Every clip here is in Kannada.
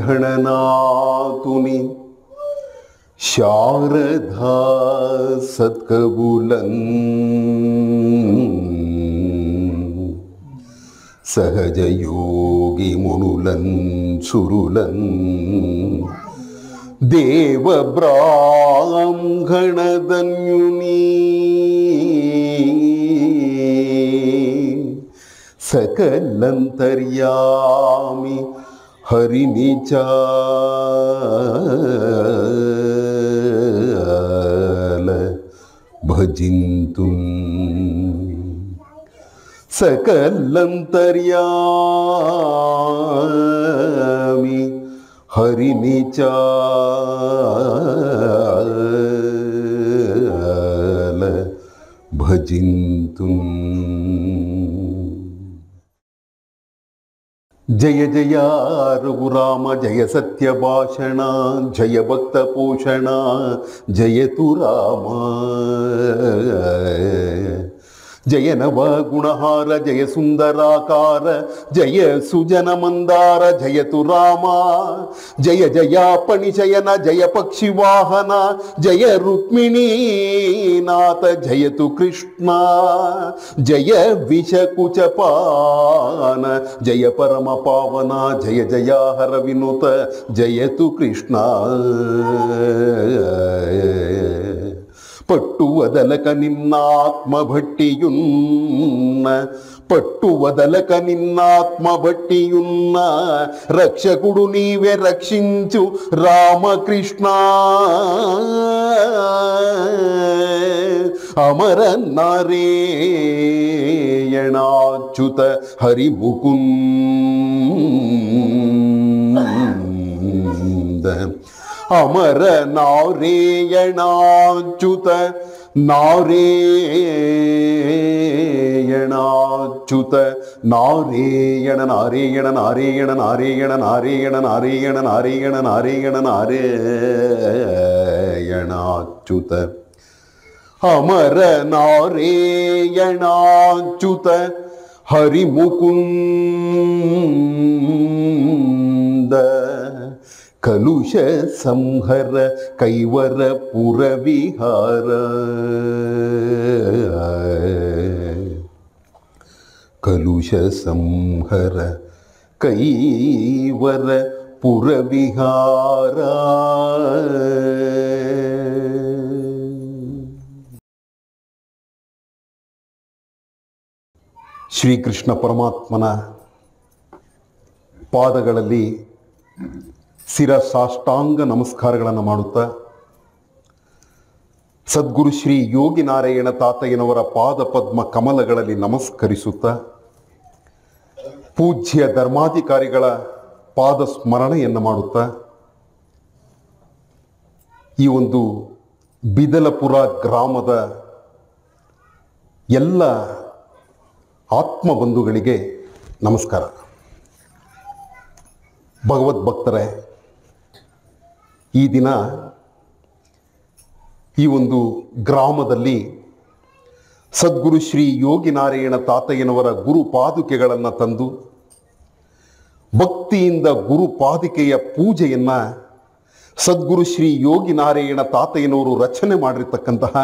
गणनातुनि शारदा सत्कबुलं सहज योगी मुनुलं सुरुलं देव ब्राह्मणदन्युनी सकलंतर्यामि हरिनिचाल भजिन्तुं सकलंतर्यामि हरिनिचाल भजिन्तुं। जय जय रघुराम जय सत्यभाषण जय भक्त पोषण जयतु राम जय नव गुणहार जय सुंदराकार जय सुजन मंदार जयतु राम जय जय पणिशयन जय पक्षिवाहन जय रुक्मिणी नाथ जयतु कृष्ण जय विषकुचपान जय परम पावन जय जय हर विनुत जयतु कृष्ण ಪಟ್ಟುವದಲಕ ನಿನ್ನಾತ್ಮ ಭಟ್ಟಿಯುನ್ನ ಪಟ್ಟುವದಲಕ ನಿನ್ನಾತ್ಮ ಭಟ್ಟಿಯುನ್ನ ರಕ್ಷಕುಡು ನೀವೇ ರಕ್ಷಿಂಚು ರಾಮಕೃಷ್ಣ ಅಮರ ನಾರಾಯಣಾಚ್ಯುತ ಹರಿಮುಕುಂದ ಅಮರ ನಾರಾಯಣಾಚ್ಯುತ ನಾರಾಯಣಾಚ್ಯುತ ನಾರಾಯಣ ನಾರಾಯಣ ನಾರಾಯಣ ನಾರಾಯಣ ನಾರಾಯಣ ನಾರಾಯಣ ನಾರಾಯಣ ನಾರಾಯಣ ನಾರಾಯಣಾಚ್ಯುತ ಅಮರ ನಾರಾಯಣಾಚ್ಯುತ ಹರಿಮುಕುಂದ ಕಲುಷ ಸಂಹರ ಕೈವರ ಪುರವಿಹಾರ ಕಲುಷ ಸಂಹರ ಕೈವರ ಪುರವಿಹಾರ. ಶ್ರೀಕೃಷ್ಣ ಪರಮಾತ್ಮನ ಪಾದಗಳಲ್ಲಿ ಶಿರಸಾಷ್ಟಾಂಗ ನಮಸ್ಕಾರಗಳನ್ನು ಮಾಡುತ್ತಾ ಸದ್ಗುರು ಶ್ರೀ ಯೋಗಿ ನಾರಾಯಣ ತಾತಯ್ಯನವರ ಪಾದ ಪದ್ಮ ಕಮಲಗಳಲ್ಲಿ ನಮಸ್ಕರಿಸುತ್ತಾ ಪೂಜ್ಯ ಧರ್ಮಾಧಿಕಾರಿಗಳ ಪಾದ ಸ್ಮರಣೆಯನ್ನು ಮಾಡುತ್ತಾ ಈ ಒಂದು ಬಿದಲಪುರ ಗ್ರಾಮದ ಎಲ್ಲ ಆತ್ಮಬಂಧುಗಳಿಗೆ ನಮಸ್ಕಾರ. ಭಗವದ್ಭಕ್ತರೇ, ಈ ದಿನ ಈ ಒಂದು ಗ್ರಾಮದಲ್ಲಿ ಸದ್ಗುರು ಶ್ರೀ ಯೋಗಿ ನಾರಾಯಣ ತಾತಯ್ಯನವರ ಗುರುಪಾದುಕೆಗಳನ್ನು ತಂದು ಭಕ್ತಿಯಿಂದ ಗುರುಪಾದುಕೆಯ ಪೂಜೆಯನ್ನು ಸದ್ಗುರು ಶ್ರೀ ಯೋಗಿ ನಾರಾಯಣ ತಾತಯ್ಯನವರು ರಚನೆ ಮಾಡಿರ್ತಕ್ಕಂತಹ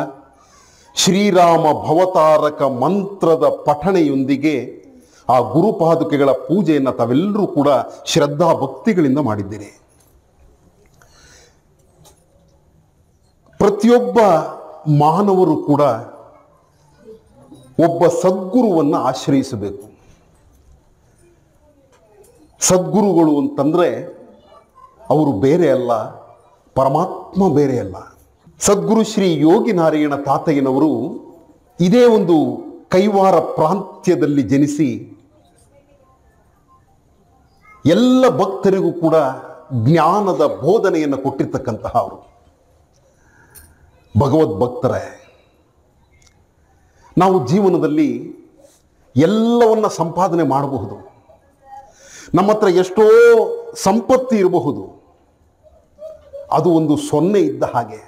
ಶ್ರೀರಾಮ ಭವತಾರಕ ಮಂತ್ರದ ಪಠಣೆಯೊಂದಿಗೆ ಆ ಗುರುಪಾದುಕೆಗಳ ಪೂಜೆಯನ್ನು ತಾವೆಲ್ಲರೂ ಕೂಡ ಶ್ರದ್ಧಾ ಭಕ್ತಿಗಳಿಂದ ಮಾಡಿದ್ದೀರಿ. ಪ್ರತಿಯೊಬ್ಬ ಮಾನವರು ಕೂಡ ಒಬ್ಬ ಸದ್ಗುರುವನ್ನು ಆಶ್ರಯಿಸಬೇಕು. ಸದ್ಗುರುಗಳು ಅಂತಂದರೆ ಅವರು ಬೇರೆ ಅಲ್ಲ, ಪರಮಾತ್ಮ ಬೇರೆ ಅಲ್ಲ. ಸದ್ಗುರು ಶ್ರೀ ಯೋಗಿ ನಾರಾಯಣ ತಾತಯ್ಯನವರು ಇದೇ ಒಂದು ಕೈವಾರ ಪ್ರಾಂತ್ಯದಲ್ಲಿ ಜನಿಸಿ ಎಲ್ಲ ಭಕ್ತರಿಗೂ ಕೂಡ ಜ್ಞಾನದ ಬೋಧನೆಯನ್ನು ಕೊಟ್ಟಿರ್ತಕ್ಕಂತಹ ಅವರು. ಭಗವದ್ಭಕ್ತರೇ, ನಾವು ಜೀವನದಲ್ಲಿ ಎಲ್ಲವನ್ನ ಸಂಪಾದನೆ ಮಾಡಬಹುದು. ನಮ್ಮ ಹತ್ರ ಎಷ್ಟೋ ಸಂಪತ್ತಿ ಇರಬಹುದು, ಅದು ಒಂದು ಸೊನ್ನೆ ಇದ್ದ ಹಾಗೆ.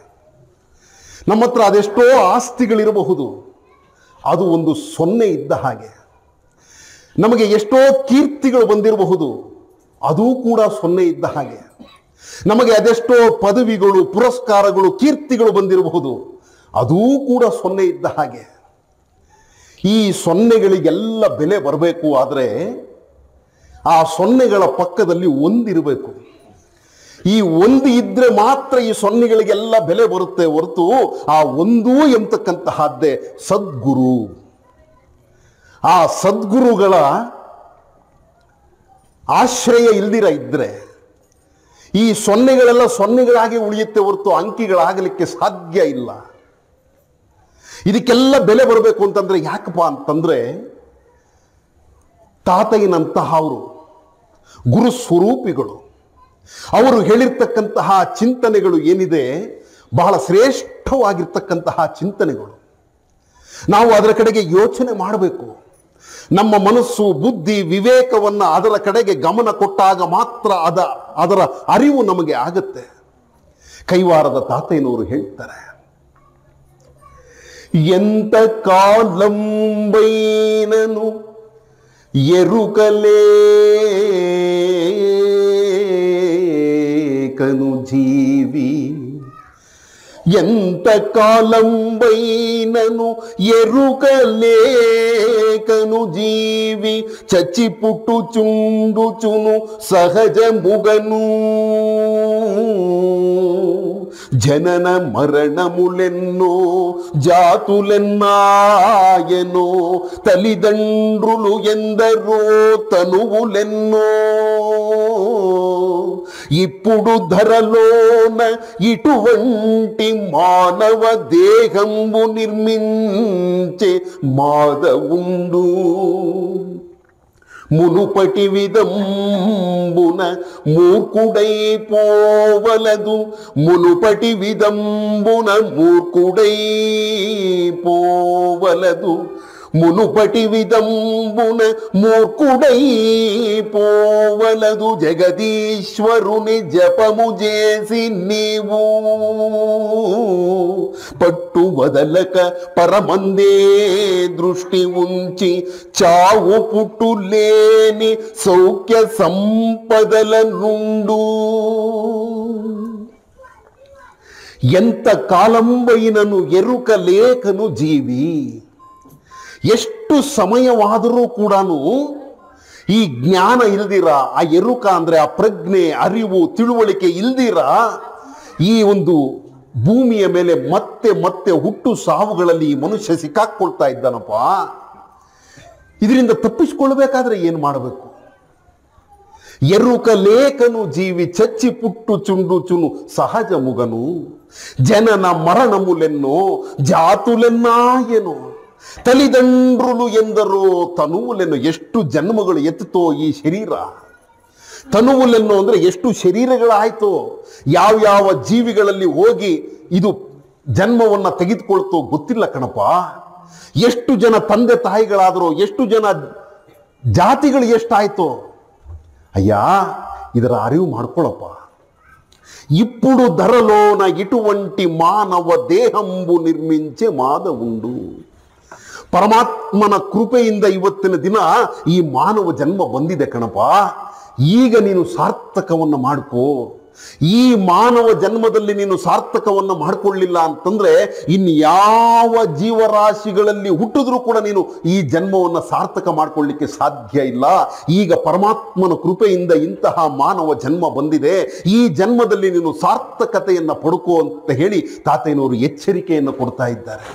ನಮ್ಮ ಹತ್ರ ಅದೆಷ್ಟೋ ಆಸ್ತಿಗಳಿರಬಹುದು, ಅದು ಒಂದು ಸೊನ್ನೆ ಇದ್ದ ಹಾಗೆ. ನಮಗೆ ಎಷ್ಟೋ ಕೀರ್ತಿಗಳು ಬಂದಿರಬಹುದು, ಅದೂ ಕೂಡ ಸೊನ್ನೆ ಇದ್ದ ಹಾಗೆ. ನಮಗೆ ಅದೆಷ್ಟೋ ಪದವಿಗಳು, ಪುರಸ್ಕಾರಗಳು, ಕೀರ್ತಿಗಳು ಬಂದಿರಬಹುದು, ಅದೂ ಕೂಡ ಸೊನ್ನೆ ಇದ್ದ ಹಾಗೆ. ಈ ಸೊನ್ನೆಗಳಿಗೆಲ್ಲ ಬೆಲೆ ಬರಬೇಕು, ಆದರೆ ಆ ಸೊನ್ನೆಗಳ ಪಕ್ಕದಲ್ಲಿ ಒಂದಿರಬೇಕು. ಈ ಒಂದು ಇದ್ರೆ ಮಾತ್ರ ಈ ಸೊನ್ನೆಗಳಿಗೆಲ್ಲ ಬೆಲೆ ಬರುತ್ತೆ ಹೊರತು ಆ ಒಂದೂ ಎಂಬತಕ್ಕಂತಹದ್ದೇ ಸದ್ಗುರು. ಆ ಸದ್ಗುರುಗಳ ಆಶ್ರಯ ಇಲ್ದಿರ ಇದ್ರೆ ಈ ಸೊನ್ನೆಗಳೆಲ್ಲ ಸೊನ್ನೆಗಳಾಗಿ ಉಳಿಯುತ್ತೆ ಹೊರತು ಅಂಕಿಗಳಾಗಲಿಕ್ಕೆ ಸಾಧ್ಯ ಇಲ್ಲ. ಇದಕ್ಕೆಲ್ಲ ಬೆಲೆ ಬರಬೇಕು ಅಂತಂದ್ರೆ ಯಾಕಪ್ಪ ಅಂತಂದ್ರೆ ತಾತಯ್ಯನಂತಹ ಅವರು ಗುರು ಸ್ವರೂಪಿಗಳು. ಅವರು ಹೇಳಿರ್ತಕ್ಕಂತಹ ಚಿಂತನೆಗಳು ಏನಿದೆ ಬಹಳ ಶ್ರೇಷ್ಠವಾಗಿರ್ತಕ್ಕಂತಹ ಚಿಂತನೆಗಳು. ನಾವು ಅದರ ಕಡೆಗೆ ಯೋಚನೆ ಮಾಡಬೇಕು. ನಮ್ಮ ಮನಸ್ಸು, ಬುದ್ಧಿ, ವಿವೇಕವನ್ನು ಅದರ ಕಡೆಗೆ ಗಮನ ಕೊಟ್ಟಾಗ ಮಾತ್ರ ಅದರ ಅರಿವು ನಮಗೆ ಆಗುತ್ತೆ. ಕೈವಾರದ ತಾತಯ್ಯನವರು ಹೇಳ್ತಾರೆ, ಎಂತ ಕಾಲಂಬೈನನು ಎರುಕಲೇಕನು ಜೀವಿ, ಎಂತ ಕಾಲಂಬೈನನು ಎರುಕಲೇಕನು ಜೀವಿ, ಚಚ್ಚಿಪುಟ್ಟು ಚುಂಡು ಚುನು ಸಹಜ ಮುಗನು, ಜನನ ಮರಣములెన్నో జాతులెన్నాయనో, తల్లిదండ్రులు ఎందరో తనువులెన్నో, ఇప్పుడు ధరలోన ఇటువంటి మానవ దేహంబు నిర్మించే మాధవుండు, మునుపటి విదంబున మూర్ఖుడై పోవలదు, మునుపటి విదంబున మూర్ఖుడై పోవలదు, మునుపటి విదంబున మూర్ఖుడై పోవలదు, జగదీశ్వరుని జపము చేసి నీవు పట్టు వదలక పరమందే దృష్టి ఉంచి, చావు పుట్టు లేని సౌఖ్య సంపదల నుండు, ಎಂತ ಕಾಲಂಬೈನನು ಎರುಕಲೇಕನು ಜೀವಿ. ಎಷ್ಟು ಸಮಯವಾದರೂ ಕೂಡ ಈ ಜ್ಞಾನ ಇಲ್ದಿರ, ಆ ಎರುಕ ಅಂದ್ರೆ ಆ ಪ್ರಜ್ಞೆ, ಅರಿವು, ತಿಳುವಳಿಕೆ ಇಲ್ದಿರ ಈ ಒಂದು ಭೂಮಿಯ ಮೇಲೆ ಮತ್ತೆ ಮತ್ತೆ ಹುಟ್ಟು ಸಾವುಗಳಲ್ಲಿ ಈ ಮನುಷ್ಯ ಸಿಕ್ಕಾಕೊಳ್ತಾ ಇದ್ದಾನಪ್ಪ. ಇದರಿಂದ ತಪ್ಪಿಸಿಕೊಳ್ಬೇಕಾದ್ರೆ ಏನು ಮಾಡಬೇಕು? ಎರುಕಲೇಕನು ಜೀವಿ, ಚಚ್ಚಿ ಪುಟ್ಟು ಚುಂಡು ಚುನು ಸಹಜ ಮುಗನು, ಜನನ ಮರಣములెన్నో ಜಾತುಲೆನ್ನಾಯನು, ತಲಿದಂಡ್ರುಲು ಎಂದರೋ ತನುವುಲೆನ್ನು. ಎಷ್ಟು ಜನ್ಮಗಳು ಎತ್ತಿತೋ ಈ ಶರೀರ. ತನುವುಲೆನ್ನು ಅಂದ್ರೆ ಎಷ್ಟು ಶರೀರಗಳಾಯ್ತೋ, ಯಾವ್ಯಾವ ಜೀವಿಗಳಲ್ಲಿ ಹೋಗಿ ಇದು ಜನ್ಮವನ್ನ ತೆಗೆದುಕೊಳ್ತೋ ಗೊತ್ತಿಲ್ಲ ಕಣಪ್ಪ. ಎಷ್ಟು ಜನ ತಂದೆ ತಾಯಿಗಳಾದರೂ, ಎಷ್ಟು ಜನ ಜಾತಿಗಳು ಎಷ್ಟಾಯ್ತೋ. ಅಯ್ಯ, ಇದರ ಅರಿವು ಮಾಡ್ಕೊಳ್ಳಪ್ಪ. ఇప్పుడు ధరలోన ఇటువంటి మానవ దేహంబు నిర్మించే మాధవుండు. ಪರಮಾತ್ಮನ ಕೃಪೆಯಿಂದ ಇವತ್ತಿನ ದಿನ ಈ ಮಾನವ ಜನ್ಮ ಬಂದಿದೆ ಕಣಪ್ಪ. ಈಗ ನೀನು ಸಾರ್ಥಕವನ್ನು ಮಾಡ್ಕೋ. ಈ ಮಾನವ ಜನ್ಮದಲ್ಲಿ ನೀನು ಸಾರ್ಥಕವನ್ನು ಮಾಡಿಕೊಳ್ಳಿಲ್ಲ ಅಂತಂದ್ರೆ ಇನ್ಯಾವ ಜೀವರಾಶಿಗಳಲ್ಲಿ ಹುಟ್ಟಿದ್ರೂ ಕೂಡ ನೀನು ಈ ಜನ್ಮವನ್ನು ಸಾರ್ಥಕ ಮಾಡಿಕೊಳ್ಳಿಕ್ಕೆ ಸಾಧ್ಯ ಇಲ್ಲ. ಈಗ ಪರಮಾತ್ಮನ ಕೃಪೆಯಿಂದ ಇಂತಹ ಮಾನವ ಜನ್ಮ ಬಂದಿದೆ. ಈ ಜನ್ಮದಲ್ಲಿ ನೀನು ಸಾರ್ಥಕತೆಯನ್ನು ಪಡ್ಕೋ ಅಂತ ಹೇಳಿ ತಾತಯ್ಯನವರು ಎಚ್ಚರಿಕೆಯನ್ನು ಕೊಡ್ತಾ ಇದ್ದಾರೆ.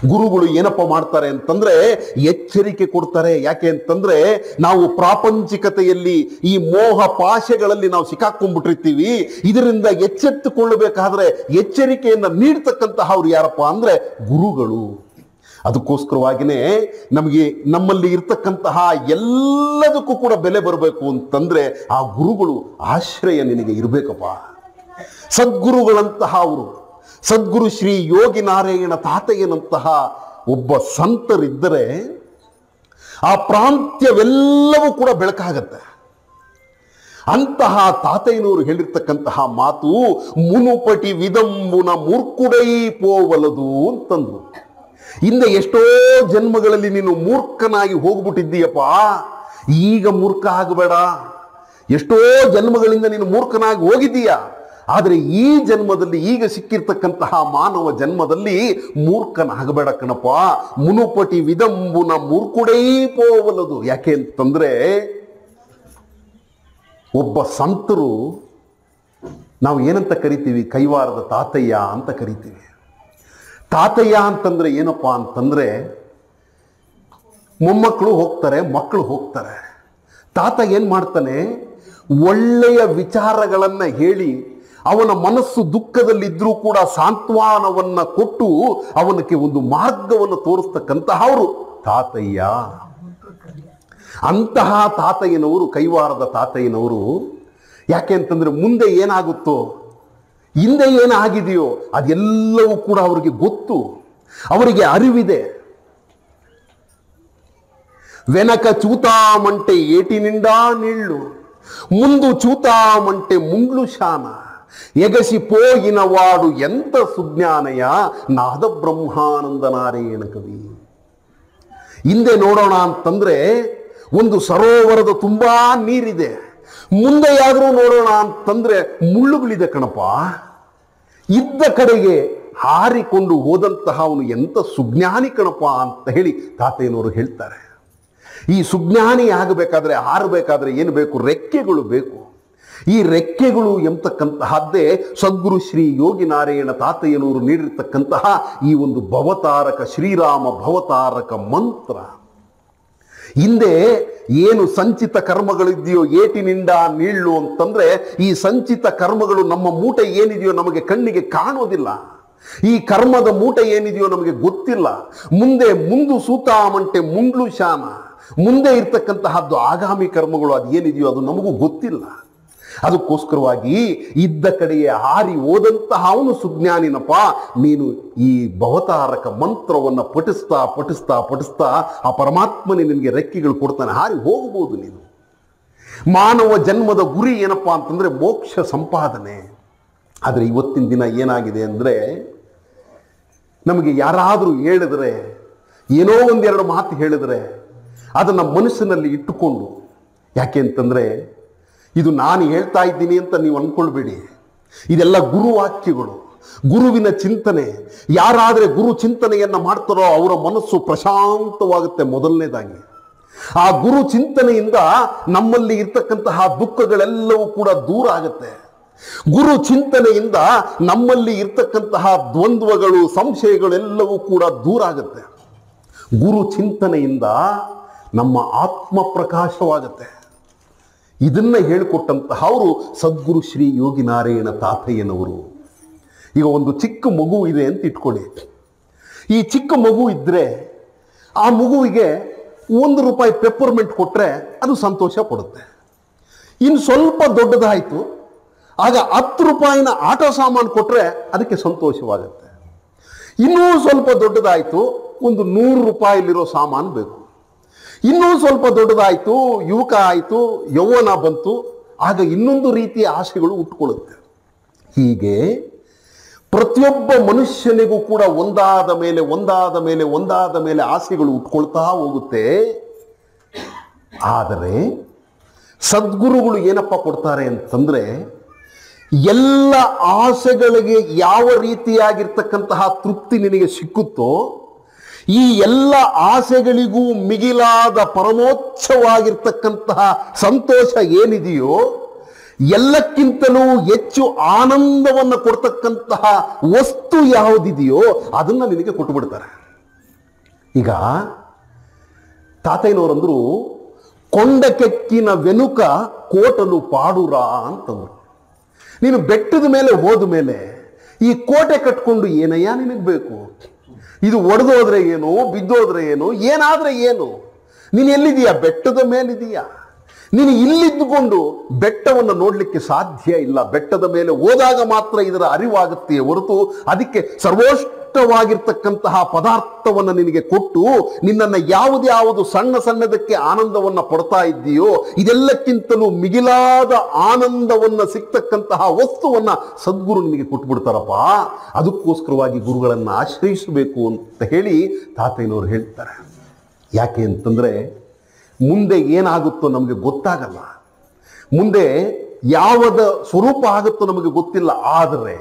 ಗುರುಗಳು ಏನಪ್ಪ ಮಾಡ್ತಾರೆ ಅಂತಂದ್ರೆ ಎಚ್ಚರಿಕೆ ಕೊಡ್ತಾರೆ. ಯಾಕೆ ಅಂತಂದ್ರೆ ನಾವು ಪ್ರಾಪಂಚಿಕತೆಯಲ್ಲಿ ಈ ಮೋಹ ಪಾಶಗಳಲ್ಲಿ ನಾವು ಸಿಕ್ಕಾಕೊಂಡ್ಬಿಟ್ಟಿರ್ತೀವಿ. ಇದರಿಂದ ಎಚ್ಚೆತ್ತುಕೊಳ್ಳಬೇಕಾದ್ರೆ ಎಚ್ಚರಿಕೆಯನ್ನು ನೀಡ್ತಕ್ಕಂತಹ ಅವ್ರು ಯಾರಪ್ಪ ಅಂದ್ರೆ ಗುರುಗಳು. ಅದಕ್ಕೋಸ್ಕರವಾಗಿನೇ ನಮಗೆ ನಮ್ಮಲ್ಲಿ ಇರ್ತಕ್ಕಂತಹ ಎಲ್ಲದಕ್ಕೂ ಕೂಡ ಬೆಲೆ ಬರಬೇಕು ಅಂತಂದ್ರೆ ಆ ಗುರುಗಳು ಆಶ್ರಯ ನಿನಗೆ ಇರಬೇಕಪ್ಪ. ಸದ್ಗುರುಗಳಂತಹ ಅವರು, ಸದ್ಗುರು ಶ್ರೀ ಯೋಗಿ ನಾರಾಯಣ ತಾತಯ್ಯನಂತಹ ಒಬ್ಬ ಸಂತರಿದ್ದರೆ ಆ ಪ್ರಾಂತ್ಯವೆಲ್ಲವೂ ಕೂಡ ಬೆಳಕಾಗತ್ತೆ. ಅಂತಹ ತಾತಯ್ಯನವರು ಹೇಳಿರ್ತಕ್ಕಂತಹ ಮಾತು ಮುನುಪಟಿ ವಿದಂಬುನ ಮೂರ್ಖುಡೈ ಪೋವಲದು ಅಂತಂದ್ರು. ಹಿಂದೆ ಎಷ್ಟೋ ಜನ್ಮಗಳಲ್ಲಿ ನೀನು ಮೂರ್ಖನಾಗಿ ಹೋಗ್ಬಿಟ್ಟಿದ್ದೀಯಪ್ಪ, ಈಗ ಮೂರ್ಖ ಆಗಬೇಡ. ಎಷ್ಟೋ ಜನ್ಮಗಳಿಂದ ನೀನು ಮೂರ್ಖನಾಗಿ ಹೋಗಿದ್ದೀಯಾ, ಆದರೆ ಈ ಜನ್ಮದಲ್ಲಿ ಈಗ ಸಿಕ್ಕಿರ್ತಕ್ಕಂತಹ ಮಾನವ ಜನ್ಮದಲ್ಲಿ ಮೂರ್ಖನಾಗಬೇಡ ಕಣಪ್ಪ. ಮುನುಪಟಿ ವಿದಂಬುನ ಮೂರ್ಖುಡೇ ಪೋವಲದು. ಯಾಕೆ ಅಂತಂದ್ರೆ ಒಬ್ಬ ಸಂತರು ನಾವು ಏನಂತ ಕರಿತೀವಿ? ಕೈವಾರದ ತಾತಯ್ಯ ಅಂತ ಕರಿತೀವಿ. ತಾತಯ್ಯ ಅಂತಂದ್ರೆ ಏನಪ್ಪ ಅಂತಂದ್ರೆ ಮೊಮ್ಮಕ್ಕಳು ಹೋಗ್ತಾರೆ, ಮಕ್ಕಳು ಹೋಗ್ತಾರೆ. ತಾತ ಏನು ಮಾಡ್ತಾನೆ? ಒಳ್ಳೆಯ ವಿಚಾರಗಳನ್ನು ಹೇಳಿ ಅವನ ಮನಸ್ಸು ದುಃಖದಲ್ಲಿದ್ದರೂ ಕೂಡ ಸಾಂತ್ವನವನ್ನು ಕೊಟ್ಟು ಅವನಿಗೆ ಒಂದು ಮಾರ್ಗವನ್ನು ತೋರಿಸ್ತಕ್ಕಂತಹವರು ತಾತಯ್ಯ. ಅಂತಹ ತಾತಯ್ಯನವರು, ಕೈವಾರದ ತಾತಯ್ಯನವರು. ಯಾಕೆ ಅಂತಂದ್ರೆ ಮುಂದೆ ಏನಾಗುತ್ತೋ, ಹಿಂದೆ ಏನಾಗಿದೆಯೋ ಅದೆಲ್ಲವೂ ಕೂಡ ಅವರಿಗೆ ಗೊತ್ತು, ಅವರಿಗೆ ಅರಿವಿದೆ. వెనక చూతామంటే ఏటి నిండా నీళ్లు, ముందు చూతామంటే ముండ్లు శాన, ఎగసిపోయిన వాడు ఎంత సుజ్ఞాನಯ ನಾದ ಬ್ರಹ್ಮಾನಂದ ನಾರಾಯಣ ಕವಿ. ಹಿಂದೆ ನೋಡೋಣ ಅಂತಂದ್ರೆ ಒಂದು ಸರೋವರದ ತುಂಬಾ ನೀರಿದೆ, ಮುಂದೆ ಯಾದರೂ ನೋಡೋಣ ಅಂತಂದ್ರೆ ಮುಳ್ಳುಗಳಿದೆ ಕಣಪ್ಪ. ಇದ್ದ ಕಡೆಗೆ ಹಾರಿಕೊಂಡು ಹೋದಂತಹ ಅವನು ಎಂತ ಸುಜ್ಞಾನಿ ಕಣಪ್ಪ ಅಂತ ಹೇಳಿ ತಾತಯ್ಯನವರು ಹೇಳ್ತಾರೆ. ಈ ಸುಜ್ಞಾನಿ ಆಗಬೇಕಾದ್ರೆ, ಹಾರಬೇಕಾದ್ರೆ ಏನು ಬೇಕು? ರೆಕ್ಕೆಗಳು ಬೇಕು. ಈ ರೆಕ್ಕೆಗಳು ಎಂಬತಕ್ಕಂತಹದ್ದೇ ಸದ್ಗುರು ಶ್ರೀ ಯೋಗಿ ನಾರಾಯಣ ತಾತಯ್ಯನವರು ನೀಡಿರ್ತಕ್ಕಂತಹ ಈ ಒಂದು ಭವತಾರಕ, ಶ್ರೀರಾಮ ಭವತಾರಕ ಮಂತ್ರ. ಹಿಂದೆ ಏನು ಸಂಚಿತ ಕರ್ಮಗಳಿದೆಯೋ ಏಟಿನಿಂದ ನೀಳು ಅಂತಂದ್ರೆ, ಈ ಸಂಚಿತ ಕರ್ಮಗಳು ನಮ್ಮ ಮೂಟೆ ಏನಿದೆಯೋ ನಮಗೆ ಕಣ್ಣಿಗೆ ಕಾಣೋದಿಲ್ಲ. ಈ ಕರ್ಮದ ಮೂಟೆ ಏನಿದೆಯೋ ನಮಗೆ ಗೊತ್ತಿಲ್ಲ. ಮುಂದು ಸೂತಾಮಂಟೆ ಮುಂಡ್ಲು ಶಾನ, ಮುಂದೆ ಇರ್ತಕ್ಕಂತಹದ್ದು ಆಗಾಮಿ ಕರ್ಮಗಳು ಅದು ಏನಿದೆಯೋ ಅದು ನಮಗೂ ಗೊತ್ತಿಲ್ಲ. ಅದಕ್ಕೋಸ್ಕರವಾಗಿ ಇದ್ದ ಕಡೆಯೇ ಹಾರಿ ಹೋದಂತಹ ಅವನು ಸುಜ್ಞಾನಿನಪ್ಪ. ನೀನು ಈ ಭವತಾರಕ ಮಂತ್ರವನ್ನು ಪಠಿಸ್ತಾ ಪಠಿಸ್ತಾ ಪಠಿಸ್ತಾ ಆ ಪರಮಾತ್ಮನೇ ನಿನಗೆ ರೆಕ್ಕೆಗಳು ಕೊಡ್ತಾನೆ, ಹಾರಿ ಹೋಗಬಹುದು ನೀನು. ಮಾನವ ಜನ್ಮದ ಗುರಿ ಏನಪ್ಪ ಅಂತಂದ್ರೆ ಮೋಕ್ಷ ಸಂಪಾದನೆ. ಆದರೆ ಇವತ್ತಿನ ದಿನ ಏನಾಗಿದೆ ಅಂದರೆ, ನಮಗೆ ಯಾರಾದರೂ ಹೇಳಿದ್ರೆ, ಏನೋ ಒಂದೆರಡು ಮಾತು ಹೇಳಿದ್ರೆ ಅದನ್ನು ಮನಸ್ಸಿನಲ್ಲಿ ಇಟ್ಟುಕೊಂಡು, ಯಾಕೆ ಅಂತಂದರೆ ಇದು ನಾನು ಹೇಳ್ತಾ ಇದ್ದೀನಿ ಅಂತ ನೀವು ಅಂದ್ಕೊಳ್ಬೇಡಿ, ಇದೆಲ್ಲ ಗುರುವಾಕ್ಯಗಳು, ಗುರುವಿನ ಚಿಂತನೆ. ಯಾರಾದರೆ ಗುರು ಚಿಂತನೆಯನ್ನು ಮಾಡ್ತಾರೋ ಅವರ ಮನಸ್ಸು ಪ್ರಶಾಂತವಾಗುತ್ತೆ. ಮೊದಲನೇದಾಗಿ ಆ ಗುರು ಚಿಂತನೆಯಿಂದ ನಮ್ಮಲ್ಲಿ ಇರ್ತಕ್ಕಂತಹ ದುಃಖಗಳೆಲ್ಲವೂ ಕೂಡ ದೂರ ಆಗುತ್ತೆ. ಗುರು ಚಿಂತನೆಯಿಂದ ನಮ್ಮಲ್ಲಿ ಇರ್ತಕ್ಕಂತಹ ದ್ವಂದ್ವಗಳು, ಸಂಶಯಗಳೆಲ್ಲವೂ ಕೂಡ ದೂರ ಆಗುತ್ತೆ. ಗುರು ಚಿಂತನೆಯಿಂದ ನಮ್ಮ ಆತ್ಮ ಪ್ರಕಾಶವಾಗುತ್ತೆ. ಇದನ್ನ ಹೇಳಿಕೊಟ್ಟಂತಹ ಅವರು ಸದ್ಗುರು ಶ್ರೀ ಯೋಗಿ ನಾರಾಯಣ ತಾತಯ್ಯನವರು. ಈಗ ಒಂದು ಚಿಕ್ಕ ಮಗು ಇದೆ ಅಂತ ಇಟ್ಕೊಳ್ಳಿ. ಈ ಚಿಕ್ಕ ಮಗು ಇದ್ದರೆ ಆ ಮಗುವಿಗೆ ₹1 ಪೆಪ್ಪರ್ಮೆಂಟ್ ಕೊಟ್ಟರೆ ಅದು ಸಂತೋಷ ಪಡುತ್ತೆ. ಇನ್ನು ಸ್ವಲ್ಪ ದೊಡ್ಡದಾಯಿತು, ಆಗ ₹10 ಆಟೋ ಸಾಮಾನು ಕೊಟ್ಟರೆ ಅದಕ್ಕೆ ಸಂತೋಷವಾಗುತ್ತೆ. ಇನ್ನೂ ಸ್ವಲ್ಪ ದೊಡ್ಡದಾಯಿತು, ಒಂದು ₹100 ಸಾಮಾನು ಬೇಕು. ಇನ್ನೂ ಸ್ವಲ್ಪ ದೊಡ್ಡದಾಯಿತು, ಯುವಕ ಆಯಿತು, ಯೌವನ ಬಂತು, ಆಗ ಇನ್ನೊಂದು ರೀತಿಯ ಆಸೆಗಳು ಹುಟ್ಟುಕೊಳ್ಳುತ್ತೆ. ಹೀಗೆ ಪ್ರತಿಯೊಬ್ಬ ಮನುಷ್ಯನಿಗೂ ಕೂಡ ಒಂದಾದ ಮೇಲೆ ಒಂದಾದ ಮೇಲೆ ಒಂದಾದ ಮೇಲೆ ಆಸೆಗಳು ಹುಟ್ಕೊಳ್ತಾ ಹೋಗುತ್ತೆ. ಆದರೆ ಸದ್ಗುರುಗಳು ಏನಪ್ಪ ಕೊಡ್ತಾರೆ ಅಂತಂದ್ರೆ, ಎಲ್ಲ ಆಸೆಗಳಿಗೆ ಯಾವ ರೀತಿಯಾಗಿರ್ತಕ್ಕಂತಹ ತೃಪ್ತಿ ನಿನಗೆ ಸಿಕ್ಕುತ್ತೋ, ಈ ಎಲ್ಲ ಆಸೆಗಳಿಗೂ ಮಿಗಿಲಾದ ಪರಮೋಚ್ಛವಾಗಿರ್ತಕ್ಕಂತಹ ಸಂತೋಷ ಏನಿದೆಯೋ, ಎಲ್ಲಕ್ಕಿಂತಲೂ ಹೆಚ್ಚು ಆನಂದವನ್ನು ಕೊಡ್ತಕ್ಕಂತಹ ವಸ್ತು ಯಾವುದಿದೆಯೋ ಅದನ್ನು ನಿನಗೆ ಕೊಟ್ಟು ಬಿಡ್ತಾರೆ. ಈಗ ತಾತಯ್ಯನವರಂದ್ರು, ಕೊಂಡಕೆಕ್ಕಿನ ವೆನುಕ ಕೋಟಲು ಪಾಡುರ ಅಂತಂದ್ರು. ನೀನು ಬೆಟ್ಟದ ಮೇಲೆ ಹೋದ ಮೇಲೆ ಈ ಕೋಟೆ ಕಟ್ಕೊಂಡು ಏನಯ್ಯ ನಿನಗೆ ಬೇಕು? ಇದು ಒಡೆದೋದ್ರೆ ಏನು, ಬಿದ್ದೋದ್ರೆ ಏನು, ಏನಾದ್ರೆ ಏನು? ನೀನು ಎಲ್ಲಿದೀಯಾ? ಬೆಟ್ಟದ ಮೇಲಿದೀಯಾ? ನೀನು ಇಲ್ಲಿದ್ದುಕೊಂಡು ಬೆಟ್ಟವನ್ನು ನೋಡಲಿಕ್ಕೆ ಸಾಧ್ಯ ಇಲ್ಲ. ಬೆಟ್ಟದ ಮೇಲೆ ಹೋದಾಗ ಮಾತ್ರ ಇದರ ಅರಿವಾಗುತ್ತೆಯೇ ಹೊರತು ಅದಕ್ಕೆ ಸರ್ವೋಷ್ಟವಾಗಿರ್ತಕ್ಕಂತಹ ಪದಾರ್ಥವನ್ನು ನಿನಗೆ ಕೊಟ್ಟು ನಿನ್ನನ್ನು ಯಾವುದ್ಯಾವುದು ಸಣ್ಣ ಸಣ್ಣದಕ್ಕೆ ಆನಂದವನ್ನು ಪಡ್ತಾ ಇದ್ದೀಯೋ, ಇದೆಲ್ಲಕ್ಕಿಂತಲೂ ಮಿಗಿಲಾದ ಆನಂದವನ್ನು ಸಿಗ್ತಕ್ಕಂತಹ ವಸ್ತುವನ್ನು ಸದ್ಗುರು ನಿನಗೆ ಕೊಟ್ಬಿಡ್ತಾರಪ್ಪ. ಅದಕ್ಕೋಸ್ಕರವಾಗಿ ಗುರುಗಳನ್ನು ಆಶ್ರಯಿಸಬೇಕು ಅಂತ ಹೇಳಿ ತಾತಯ್ಯನವರು ಹೇಳ್ತಾರೆ. ಯಾಕೆ ಅಂತಂದರೆ ಮುಂದೆ ಏನಾಗುತ್ತೋ ನಮಗೆ ಗೊತ್ತಾಗಲ್ಲ. ಮುಂದೆ ಯಾವದ ಸ್ವರೂಪ ಆಗುತ್ತೋ ನಮಗೆ ಗೊತ್ತಿಲ್ಲ. ಆದರೆ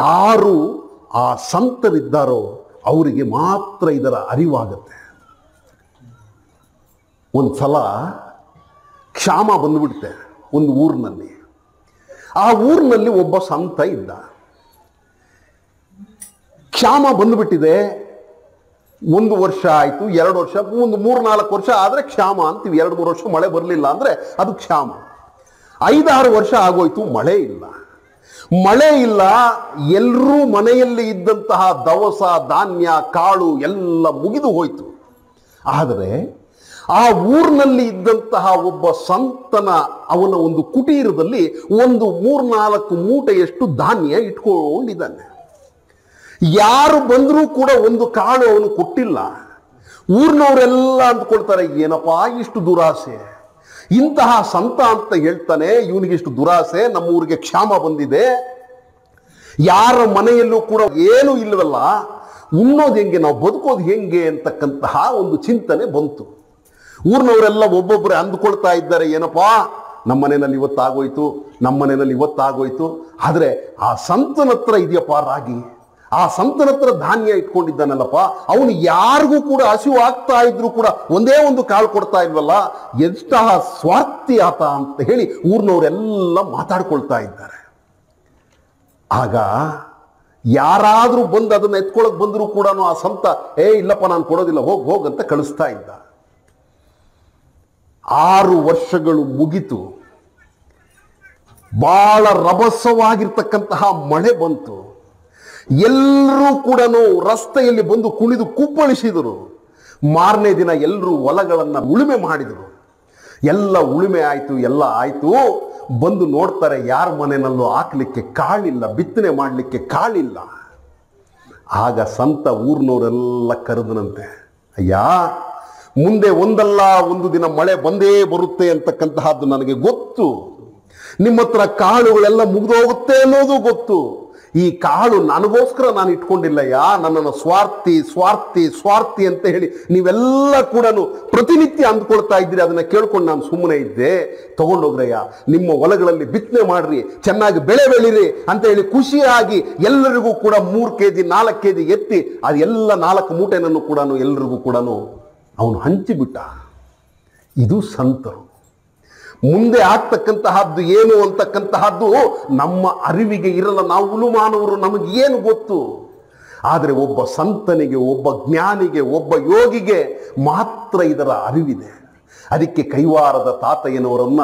ಯಾರು ಆ ಸಂತರಿದ್ದಾರೋ ಅವರಿಗೆ ಮಾತ್ರ ಇದರ ಅರಿವಾಗುತ್ತೆ. ಒಂದು ಸಲ ಕ್ಷಾಮ ಬಂದುಬಿಡುತ್ತೆ ಒಂದು ಊರಿನಲ್ಲಿ. ಆ ಊರಿನಲ್ಲಿ ಒಬ್ಬ ಸಂತ ಇದ್ದ. ಕ್ಷಾಮ ಬಂದುಬಿಟ್ಟಿದೆ. 1 ವರ್ಷ ಆಯಿತು, 2 ವರ್ಷ, ಒಂದು 3-4 ವರ್ಷ ಆದರೆ ಕ್ಷಾಮ ಅಂತೀವಿ. 2-3 ವರ್ಷ ಮಳೆ ಬರಲಿಲ್ಲ ಅಂದರೆ ಅದು ಕ್ಷಾಮ. 5-6 ವರ್ಷ ಆಗೋಯ್ತು, ಮಳೆ ಇಲ್ಲ. ಮಳೆ ಇಲ್ಲ, ಎಲ್ಲರೂ ಮನೆಯಲ್ಲಿ ಇದ್ದಂತಹ ದವಸ ಧಾನ್ಯ ಕಾಳು ಎಲ್ಲ ಮುಗಿದು ಹೋಯಿತು. ಆದರೆ ಆ ಊರಿನಲ್ಲಿ ಇದ್ದಂತಹ ಒಬ್ಬ ಸಂತನ ಅವನ ಒಂದು ಕುಟೀರದಲ್ಲಿ ಒಂದು 3-4 ಮೂಟೆಯಷ್ಟು ಧಾನ್ಯ ಇಟ್ಕೊಂಡಿದ್ದಾನೆ. ಯಾರು ಬಂದರೂ ಕೂಡ ಒಂದು ಕಾಳು ಅವನು ಕೊಟ್ಟಿಲ್ಲ. ಊರಿನವರೆಲ್ಲ ಅಂದ್ಕೊಳ್ತಾರೆ, ಏನಪ್ಪಾ ಇಷ್ಟು ದುರಾಸೆ, ಇಂತಹ ಸಂತ ಅಂತ ಹೇಳ್ತಾನೆ, ಇವನಿಗಿಷ್ಟು ದುರಾಸೆ, ನಮ್ಮ ಊರಿಗೆ ಕ್ಷಾಮ ಬಂದಿದೆ, ಯಾರ ಮನೆಯಲ್ಲೂ ಕೂಡ ಏನೂ ಇಲ್ಲವಲ್ಲ, ಉಣ್ಣೋದು ಹೆಂಗೆ, ನಾವು ಬದುಕೋದು ಹೆಂಗೆ ಅಂತಕ್ಕಂತಹ ಒಂದು ಚಿಂತನೆ ಬಂತು. ಊರಿನವರೆಲ್ಲ ಒಬ್ಬೊಬ್ಬರೇ ಅಂದ್ಕೊಳ್ತಾ ಇದ್ದಾರೆ, ಏನಪ್ಪಾ ನಮ್ಮ ಮನೆಯಲ್ಲಿ ಇವತ್ತಾಗೋಯ್ತು, ನಮ್ಮ ಮನೆಯಲ್ಲಿ ಇವತ್ತಾಗೋಯ್ತು. ಆದರೆ ಆ ಸಂತನ ಹತ್ರ ಇದೆಯಪ್ಪ ರಾಗಿ, ಆ ಸಂತನ ಹತ್ರ ಧಾನ್ಯ ಇಟ್ಕೊಂಡಿದ್ದಾನಲ್ಲಪ್ಪ, ಅವನು ಯಾರಿಗೂ ಕೂಡ ಹಸಿವು ಆಗ್ತಾ ಇದ್ರು ಕೂಡ ಒಂದೇ ಒಂದು ಕಾಳು ಕೊಡ್ತಾ ಇಲ್ವಲ್ಲ, ಎಂತಹ ಸ್ವಾರ್ಥಿ ಆತ ಅಂತ ಹೇಳಿ ಊರಿನವರೆಲ್ಲ ಮಾತಾಡ್ಕೊಳ್ತಾ ಇದ್ದಾರೆ. ಆಗ ಯಾರಾದರೂ ಬಂದು ಅದನ್ನು ಎತ್ಕೊಳ್ಳೋಕೆ ಬಂದರೂ ಕೂಡ ಆ ಸಂತ ಇಲ್ಲಪ್ಪ ನಾನು ಕೊಡೋದಿಲ್ಲ, ಹೋಗಂತ ಕಳಿಸ್ತಾ ಇದ್ದ. 6 ವರ್ಷಗಳು ಮುಗಿತು. ಬಹಳ ರಭಸವಾಗಿರ್ತಕ್ಕಂತಹ ಮಳೆ ಬಂತು. ಎಲ್ಲರೂ ಕೂಡ ರಸ್ತೆಯಲ್ಲಿ ಬಂದು ಕುಣಿದು ಕುಪ್ಪಳಿಸಿದರು. ಮಾರನೇ ದಿನ ಎಲ್ಲರೂ ಹೊಲಗಳನ್ನು ಉಳುಮೆ ಮಾಡಿದರು. ಎಲ್ಲ ಉಳುಮೆ ಆಯಿತು, ಎಲ್ಲ ಆಯಿತು. ಬಂದು ನೋಡ್ತಾರೆ, ಯಾರ ಮನೆಯಲ್ಲೂ ಹಾಕಲಿಕ್ಕೆ ಕಾಳಿಲ್ಲ, ಬಿತ್ತನೆ ಮಾಡಲಿಕ್ಕೆ ಕಾಳಿಲ್ಲ. ಆಗ ಸಂತ ಊರಿನವರೆಲ್ಲ ಕರೆದನಂತೆ, ಅಯ್ಯ, ಮುಂದೆ ಒಂದಲ್ಲ ಒಂದು ದಿನ ಮಳೆ ಬಂದೇ ಬರುತ್ತೆ ಅಂತಕ್ಕಂತಹದ್ದು ನನಗೆ ಗೊತ್ತು. ನಿಮ್ಮ ಹತ್ರ ಕಾಳುಗಳೆಲ್ಲ ಮುಗಿದೋಗುತ್ತೆ ಅನ್ನೋದು ಗೊತ್ತು. ಈ ಕಾಳು ನನಗೋಸ್ಕರ ನಾನು ಇಟ್ಕೊಂಡಿಲ್ಲಯ್ಯ, ನನ್ನನ್ನು ಸ್ವಾರ್ಥಿ ಸ್ವಾರ್ಥಿ ಸ್ವಾರ್ಥಿ ಅಂತ ಹೇಳಿ ನೀವೆಲ್ಲ ಕೂಡ ಪ್ರತಿನಿತ್ಯ ಅಂದ್ಕೊಳ್ತಾ ಇದ್ದೀರಿ. ಅದನ್ನು ಕೇಳ್ಕೊಂಡು ನಾನು ಸುಮ್ಮನೆ ಇದ್ದೆ. ತಗೊಂಡೋಗ್ರಯ್ಯ, ನಿಮ್ಮ ಹೊಲಗಳಲ್ಲಿ ಬಿತ್ತನೆ ಮಾಡ್ರಿ, ಚೆನ್ನಾಗಿ ಬೆಳೆ ಬೆಳೀರಿ ಅಂತ ಹೇಳಿ ಖುಷಿಯಾಗಿ ಎಲ್ಲರಿಗೂ ಕೂಡ 3 kg 4 kg ಎತ್ತಿ ಅದೆಲ್ಲ 4 ಮೂಟೆನನ್ನು ಕೂಡ ಎಲ್ಲರಿಗೂ ಕೂಡ ಅವನು ಹಂಚಿಬಿಟ್ಟ. ಇದು ಸಂತರು. ಮುಂದೆ ಆಗ್ತಕ್ಕಂತಹದ್ದು ಏನು ಅಂತಕ್ಕಂತಹದ್ದು ನಮ್ಮ ಅರಿವಿಗೆ ಇರಲ್ಲ. ನಾವು ಉಳುಮಾನವರು, ನಮಗೆ ಏನು ಗೊತ್ತು. ಆದರೆ ಒಬ್ಬ ಸಂತನಿಗೆ, ಒಬ್ಬ ಜ್ಞಾನಿಗೆ, ಒಬ್ಬ ಯೋಗಿಗೆ ಮಾತ್ರ ಇದರ ಅರಿವಿದೆ. ಅದಕ್ಕೆ ಕೈವಾರದ ತಾತಯ್ಯನವರನ್ನ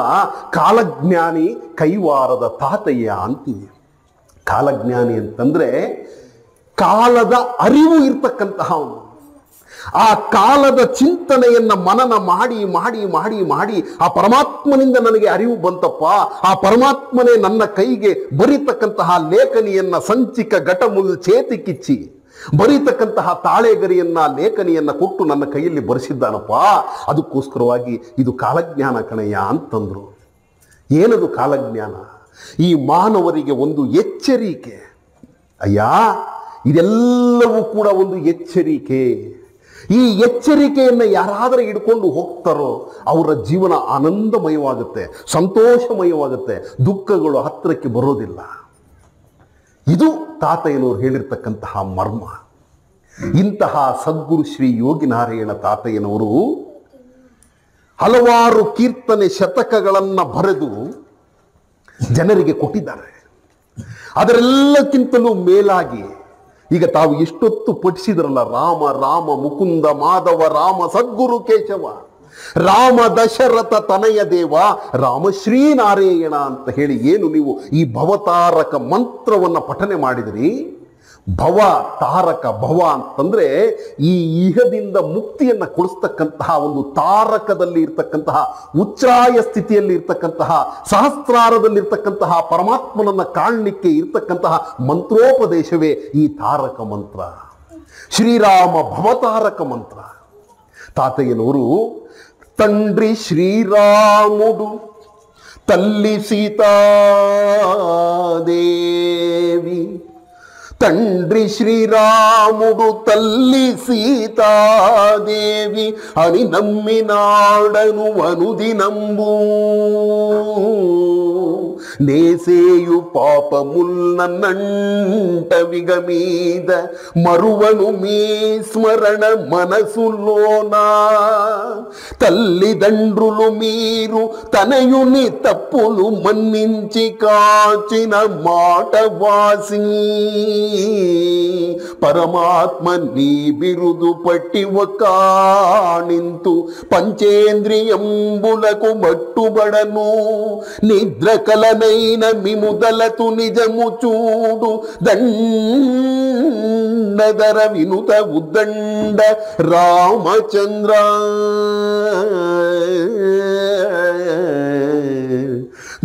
ಕಾಲಜ್ಞಾನಿ, ಕೈವಾರದ ತಾತಯ್ಯ ಅಂತೀವಿ. ಕಾಲಜ್ಞಾನಿ ಅಂತಂದ್ರೆ ಕಾಲದ ಅರಿವು ಇರ್ತಕ್ಕಂತಹವನು. ಆ ಕಾಲದ ಚಿಂತನೆಯನ್ನ ಮನನ ಮಾಡಿ ಮಾಡಿ ಮಾಡಿ ಮಾಡಿ ಆ ಪರಮಾತ್ಮನಿಂದ ನನಗೆ ಅರಿವು ಬಂತಪ್ಪ, ಆ ಪರಮಾತ್ಮನೇ ನನ್ನ ಕೈಗೆ ಬರೀತಕ್ಕಂತಹ ಲೇಖನಿಯನ್ನ ಸಂಚಿಕ ಘಟಮುಲ್ ಚೇತಿಕಿಚ್ಚಿ ಬರೀತಕ್ಕಂತಹ ತಾಳೆಗರಿಯನ್ನ ಲೇಖನಿಯನ್ನ ಕೊಟ್ಟು ನನ್ನ ಕೈಯಲ್ಲಿ ಬರೆಸಿದ್ದಾನಪ್ಪ. ಅದಕ್ಕೋಸ್ಕರವಾಗಿ ಇದು ಕಾಲಜ್ಞಾನ ಕಣಯ್ಯ ಅಂತಂದ್ರು. ಏನದು ಕಾಲಜ್ಞಾನ? ಈ ಮಾನವರಿಗೆ ಒಂದು ಎಚ್ಚರಿಕೆ. ಅಯ್ಯ, ಇದೆಲ್ಲವೂ ಕೂಡ ಒಂದು ಎಚ್ಚರಿಕೆ. ಈ ಎಚ್ಚರಿಕೆಯನ್ನು ಯಾರಾದರೂ ಹಿಡ್ಕೊಂಡು ಹೋಗ್ತಾರೋ ಅವರ ಜೀವನ ಆನಂದಮಯವಾಗುತ್ತೆ, ಸಂತೋಷಮಯವಾಗುತ್ತೆ, ದುಃಖಗಳು ಹತ್ತಿರಕ್ಕೆ ಬರೋದಿಲ್ಲ. ಇದು ತಾತಯ್ಯನವರು ಹೇಳಿರ್ತಕ್ಕಂತಹ ಮರ್ಮ. ಇಂತಹ ಸದ್ಗುರು ಶ್ರೀ ಯೋಗಿನಾರಾಯಣ ತಾತಯ್ಯನವರು ಹಲವಾರು ಕೀರ್ತನೆ ಶತಕಗಳನ್ನು ಬರೆದು ಜನರಿಗೆ ಕೊಟ್ಟಿದ್ದಾರೆ. ಅದರೆಲ್ಲಕ್ಕಿಂತಲೂ ಮೇಲಾಗಿ ಈಗ ತಾವು ಎಷ್ಟೊತ್ತು ಪಠಿಸಿದ್ರಲ್ಲ, ರಾಮ ರಾಮ ಮುಕುಂದ ಮಾಧವ ರಾಮ ಸದ್ಗುರು ಕೇಶವ, ರಾಮ ದಶರಥ ತನಯ ದೇವ, ರಾಮ ಶ್ರೀನಾರಾಯಣ ಅಂತ ಹೇಳಿ ಏನು ನೀವು ಈ ಭವತಾರಕ ಮಂತ್ರವನ್ನು ಪಠನೆ ಮಾಡಿದ್ರಿ. ಭವ ತಾರಕ, ಭವ ಅಂತಂದ್ರೆ ಈ ಇಹದಿಂದ ಮುಕ್ತಿಯನ್ನು ಕೊಡಿಸ್ತಕ್ಕಂತಹ ಒಂದು ತಾರಕದಲ್ಲಿ ಇರ್ತಕ್ಕಂತಹ ಉಚ್ಛ್ರಾಯ ಸ್ಥಿತಿಯಲ್ಲಿ ಇರ್ತಕ್ಕಂತಹ ಸಹಸ್ರಾರದಲ್ಲಿರ್ತಕ್ಕಂತಹ ಪರಮಾತ್ಮನನ್ನ ಕಾಣಲಿಕ್ಕೆ ಇರ್ತಕ್ಕಂತಹ ಮಂತ್ರೋಪದೇಶವೇ ಈ ತಾರಕ ಮಂತ್ರ, ಶ್ರೀರಾಮ ಭವತಾರಕ ಮಂತ್ರ. ತಾತಯ್ಯನವರು ತಂಡ್ರಿ ಶ್ರೀರಾಮುಡು ತಲ್ಲಿ ಸೀತಾದೇವಿ తండ్రి శ్రీరాముడు తల్లి సీతాదేవి అని నమ్మినాడను అనుదినంబు నేసేయు పాపముల్నంట మీద మరువను మీ స్మరణ మనసులోనా తల్లిదండ్రులు మీరు తనయుని తప్పులు మన్నించి కాచిన మాట వాసి పరమాత్మ నీ బిరుదు పట్టి ఒకాణింతు పంచేంద్రియంబులకు మట్టుబడను నిద్ర కలనైన మిముదలతు నిజము చూడు దండధర వినుత ఉద్దండ రామచంద్ర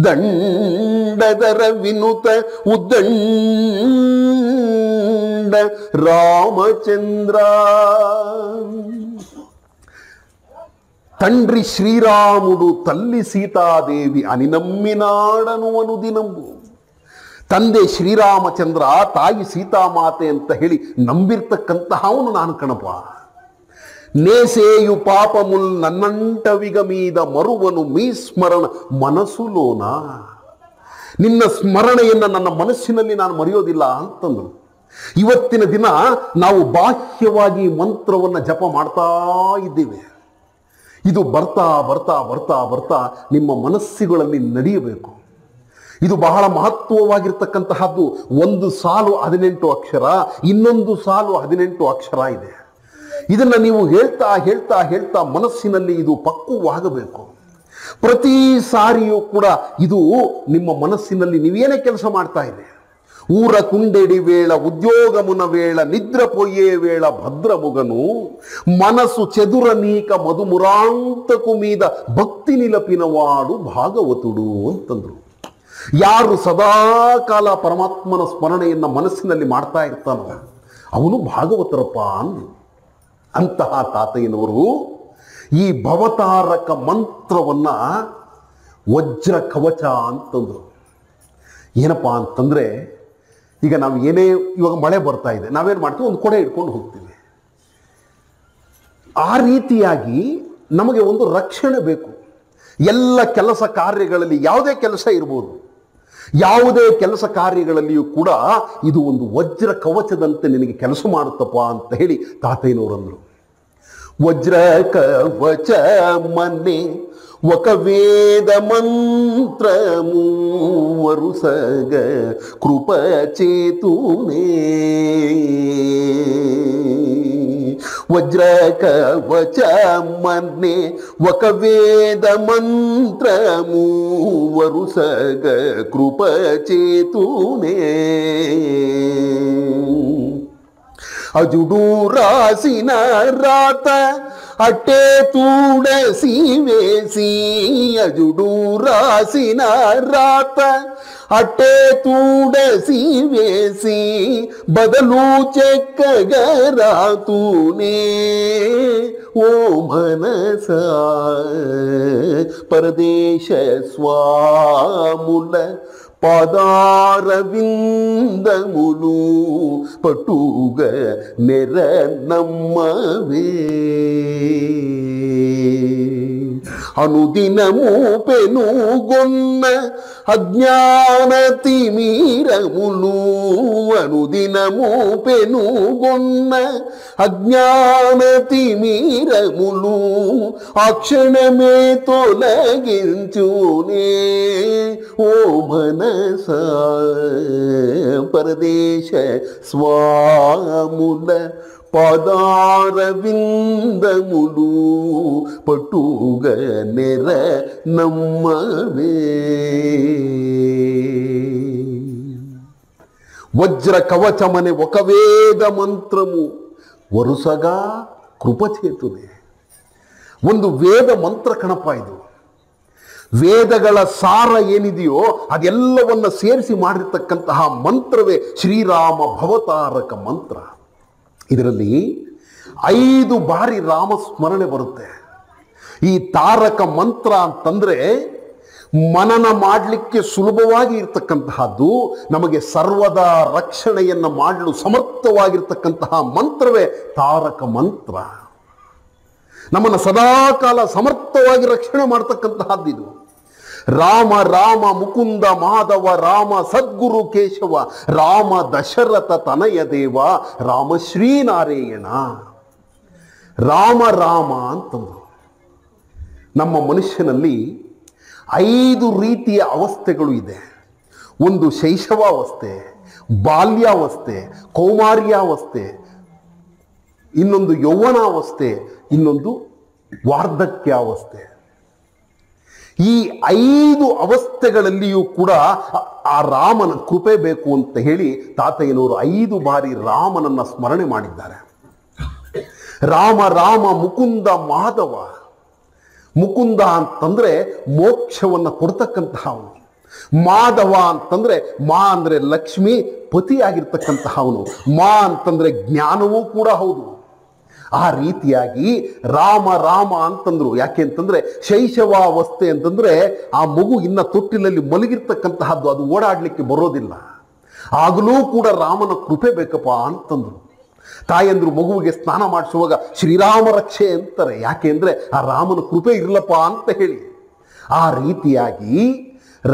దండధర వినుత ఉద్దండ రామచంద్ర. తండ్రి శ్రీరాముడు తల్లి సీతాదేవి అని ನಮ್ಮಿನಾಡನು ಅನುದಿನಂಬು. ತಂದೆ ಶ್ರೀರಾಮಚಂದ್ರ ತಾಯಿ ಸೀತಾಮಾತೆ ಅಂತ ಹೇಳಿ ನಂಬಿರ್ತಕ್ಕಂತಹವನು ನಾನು ಕಣಪ. నేసేయు పాపముల్ నన్నంటవిగ మీద మరువను మీ ಸ್ಮರಣ ಮನಸ್ಸುಲೋನ. ನಿನ್ನ ಸ್ಮರಣೆಯನ್ನು ನನ್ನ ಮನಸ್ಸಿನಲ್ಲಿ ನಾನು ಮರೆಯೋದಿಲ್ಲ ಅಂತಂದ್ರು. ಇವತ್ತಿನ ದಿನ ನಾವು ಬಾಹ್ಯವಾಗಿ ಮಂತ್ರವನ್ನು ಜಪ ಮಾಡ್ತಾ ಇದ್ದೇವೆ. ಇದು ಬರ್ತಾ ಬರ್ತಾ ಬರ್ತಾ ಬರ್ತಾ ನಿಮ್ಮ ಮನಸ್ಸುಗಳಲ್ಲಿ ನಡೆಯಬೇಕು. ಇದು ಬಹಳ ಮಹತ್ವವಾಗಿರ್ತಕ್ಕಂತಹದ್ದು. ಒಂದು ಸಾಲು 18 ಅಕ್ಷರ, ಇನ್ನೊಂದು ಸಾಲು 18 ಅಕ್ಷರ ಇದೆ. ಇದನ್ನು ನೀವು ಹೇಳ್ತಾ ಹೇಳ್ತಾ ಹೇಳ್ತಾ ಮನಸ್ಸಿನಲ್ಲಿ ಇದು ಪಕ್ವವಾಗಬೇಕು. ಪ್ರತಿ ಸಾರಿಯೂ ಕೂಡ ಇದು ನಿಮ್ಮ ಮನಸ್ಸಿನಲ್ಲಿ ನೀವೇನೇ ಕೆಲಸ ಮಾಡ್ತಾ ಇದೆ, ಊರ ಕುಂಡೆಡಿ ವೇಳ ಉದ್ಯೋಗమున వేళ నిద్రపోయే వేళ భద్రముగను మనసు చెదుర నీక మధుమురాంతకు మీద భక్తి నిలపినవాడు ಭಾಗವತುಡು ಅಂತಂದ್ರು. ಯಾರು ಸದಾಕಾಲ ಪರಮಾತ್ಮನ ಸ್ಮರಣೆಯನ್ನು ಮನಸ್ಸಿನಲ್ಲಿ ಮಾಡ್ತಾ ಇರ್ತಾನೋ ಅವನು ಭಾಗವತರಪ್ಪ ಅಂದ್ರು. ಅಂತಹ ತಾತಯ್ಯನವರು ಈ ಭವತಾರಕ ಮಂತ್ರವನ್ನ ವಜ್ರ ಕವಚ ಅಂತಂದ್ರು. ಏನಪ್ಪ ಅಂತಂದ್ರೆ, ಈಗ ನಾವು ಏನೇ ಇವಾಗ ಮಳೆ ಬರ್ತಾ ಇದೆ, ನಾವೇನು ಮಾಡ್ತೀವಿ, ಒಂದು ಕೊಡೆ ಇಟ್ಕೊಂಡು ಹೋಗ್ತೀವಿ. ಆ ರೀತಿಯಾಗಿ ನಮಗೆ ಒಂದು ರಕ್ಷಣೆ ಬೇಕು. ಎಲ್ಲ ಕೆಲಸ ಕಾರ್ಯಗಳಲ್ಲಿ ಯಾವುದೇ ಕೆಲಸ ಇರ್ಬೋದು, ಯಾವುದೇ ಕೆಲಸ ಕಾರ್ಯಗಳಲ್ಲಿಯೂ ಕೂಡ ಇದು ಒಂದು ವಜ್ರ ಕವಚದಂತೆ ನಿನಗೆ ಕೆಲಸ ಮಾಡುತ್ತಪ್ಪ ಅಂತ ಹೇಳಿ ತಾತಯ್ಯನವರಂದರು. ವಜ್ರ ಕವಚ ಮನ್ನೆ ఒక వేద మంత్రము వరుసగ కృపచేతునే వజ్ర కవచ మన్నే ఒక వేద మంత్రము వరుసగ కృపచేతునే అజుడు రాసిన రాత అట్టే తూడసి వేసి, అజుడు రాసిన రాత అట్టే తూడసి వేసి బదలు చెక్కగరాతూనే ఓ మనస పరదేశ స్వాముల పాదారవిందములు పట్టుగ నెర నమ్మవే. అనుదినము పెనుగొన్న అజ్ఞాన తిమిరములు, అనుదినము పెనుగొన్న అజ్ఞాన తిమిరములు ఆ క్షణమే తొలగించునే ఓ మనస పరదేశ స్వాముల పాదారవిందములు పట్టుగ నెర నమ్మవే. వజ్ర కవచమనే ఒక వేద మంత్రము వరుసగా ಕೃಪಚೇತುನೆ. ಒಂದು ವೇದ ಮಂತ್ರ ಕಣಪ್ಪ ಇದು. ವೇದಗಳ ಸಾರ ಏನಿದೆಯೋ ಅದೆಲ್ಲವನ್ನ ಸೇರಿಸಿ ಮಾಡಿರ್ತಕ್ಕಂತಹ ಮಂತ್ರವೇ ಶ್ರೀರಾಮ ಭವತಾರಕ ಮಂತ್ರ. ಇದರಲ್ಲಿ 5 ಬಾರಿ ರಾಮಸ್ಮರಣೆ ಬರುತ್ತೆ. ಈ ತಾರಕ ಮಂತ್ರ ಅಂತಂದ್ರೆ ಮನನ ಮಾಡಲಿಕ್ಕೆ ಸುಲಭವಾಗಿ ಇರ್ತಕ್ಕಂತಹದ್ದು, ನಮಗೆ ಸರ್ವದ ರಕ್ಷಣೆಯನ್ನು ಮಾಡಲು ಸಮರ್ಥವಾಗಿರ್ತಕ್ಕಂತಹ ಮಂತ್ರವೇ ತಾರಕ ಮಂತ್ರ. ನಮ್ಮನ್ನು ಸದಾಕಾಲ ಸಮರ್ಥವಾಗಿ ರಕ್ಷಣೆ ಮಾಡ್ತಕ್ಕಂತಹದ್ದು ಇದು. ರಾಮ ರಾಮ ಮುಕುಂದ ಮಾಧವ, ರಾಮ ಸದ್ಗುರು ಕೇಶವ, ರಾಮ ದಶರಥ ತನಯ ದೇವ, ರಾಮ ಶ್ರೀನಾರಾಯಣ. ರಾಮ ರಾಮ ಅಂತಂದ್ರು. ನಮ್ಮ ಮನುಷ್ಯನಲ್ಲಿ 5 ರೀತಿಯ ಅವಸ್ಥೆಗಳು ಇದೆ. ಒಂದು ಶೈಶವಾವಸ್ಥೆ, ಬಾಲ್ಯಾವಸ್ಥೆ, ಕೌಮಾರ್ಯಾವಸ್ಥೆ, ಇನ್ನೊಂದು ಯೌವನಾವಸ್ಥೆ, ಇನ್ನೊಂದು ವಾರ್ಧಕ್ಯಾವಸ್ಥೆ. ಈ 5 ಅವಸ್ಥೆಗಳಲ್ಲಿಯೂ ಕೂಡ ಆ ರಾಮನ ಕೃಪೆ ಬೇಕು ಅಂತ ಹೇಳಿ ತಾತಯ್ಯನವರು 5 ಬಾರಿ ರಾಮನನ್ನ ಸ್ಮರಣೆ ಮಾಡಿದ್ದಾರೆ. ರಾಮ ರಾಮ ಮುಕುಂದ ಮಾಧವ. ಮುಕುಂದ ಅಂತಂದ್ರೆ ಮೋಕ್ಷವನ್ನು ಕೊಡ್ತಕ್ಕಂತಹವನು. ಮಾಧವ ಅಂತಂದ್ರೆ ಮಾ ಅಂದ್ರೆ ಲಕ್ಷ್ಮಿ, ಪತಿಯಾಗಿರ್ತಕ್ಕಂತಹವನು. ಮಾ ಅಂತಂದ್ರೆ ಜ್ಞಾನವೂ ಕೂಡ ಹೌದು. ಆ ರೀತಿಯಾಗಿ ರಾಮ ರಾಮ ಅಂತಂದ್ರು. ಯಾಕೆ ಅಂತಂದ್ರೆ ಶೈಶವಾವಸ್ಥೆ ಅಂತಂದ್ರೆ ಆ ಮಗು ಇನ್ನ ತೊಟ್ಟಿಲಲ್ಲಿ ಮಲಗಿರ್ತಕ್ಕಂತಹದ್ದು, ಅದು ಓಡಾಡ್ಲಿಕ್ಕೆ ಬರೋದಿಲ್ಲ. ಆಗಲೂ ಕೂಡ ರಾಮನ ಕೃಪೆ ಬೇಕಪ್ಪ ಅಂತಂದ್ರು. ತಾಯಂದ್ರು ಮಗುವಿಗೆ ಸ್ನಾನ ಮಾಡಿಸುವಾಗ ಶ್ರೀರಾಮ ರಕ್ಷೆ ಅಂತಾರೆ. ಯಾಕೆ ಅಂದ್ರೆ ಆ ರಾಮನ ಕೃಪೆ ಇರ್ಲಪ್ಪ ಅಂತ ಹೇಳಿ. ಆ ರೀತಿಯಾಗಿ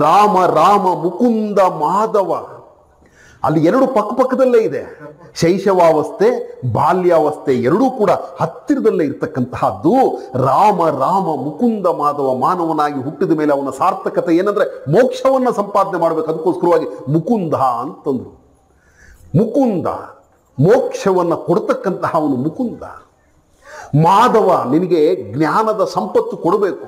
ರಾಮ ರಾಮ ಮುಕುಂದ ಮಾಧವ, ಅಲ್ಲಿ 2 ಪಕ್ಕದಲ್ಲೇ ಇದೆ. ಶೈಶವಾವಸ್ಥೆ, ಬಾಲ್ಯಾವಸ್ಥೆ ಎರಡೂ ಕೂಡ ಹತ್ತಿರದಲ್ಲೇ ಇರ್ತಕ್ಕಂತಹದ್ದು. ರಾಮ ರಾಮ ಮುಕುಂದ ಮಾಧವ. ಮಾನವನಾಗಿ ಹುಟ್ಟಿದ ಮೇಲೆ ಅವನ ಸಾರ್ಥಕತೆ ಏನಂದ್ರೆ ಮೋಕ್ಷವನ್ನ ಸಂಪಾದನೆ ಮಾಡಬೇಕು. ಅದಕ್ಕೋಸ್ಕರವಾಗಿ ಮುಕುಂದ ಅಂತಂದ್ರು. ಮುಕುಂದ ಮೋಕ್ಷವನ್ನ ಕೊಡ್ತಕ್ಕಂತಹ ಅವನು ಮುಕುಂದ. ಮಾಧವ ನಿನಗೆ ಜ್ಞಾನದ ಸಂಪತ್ತು ಕೊಡಬೇಕು.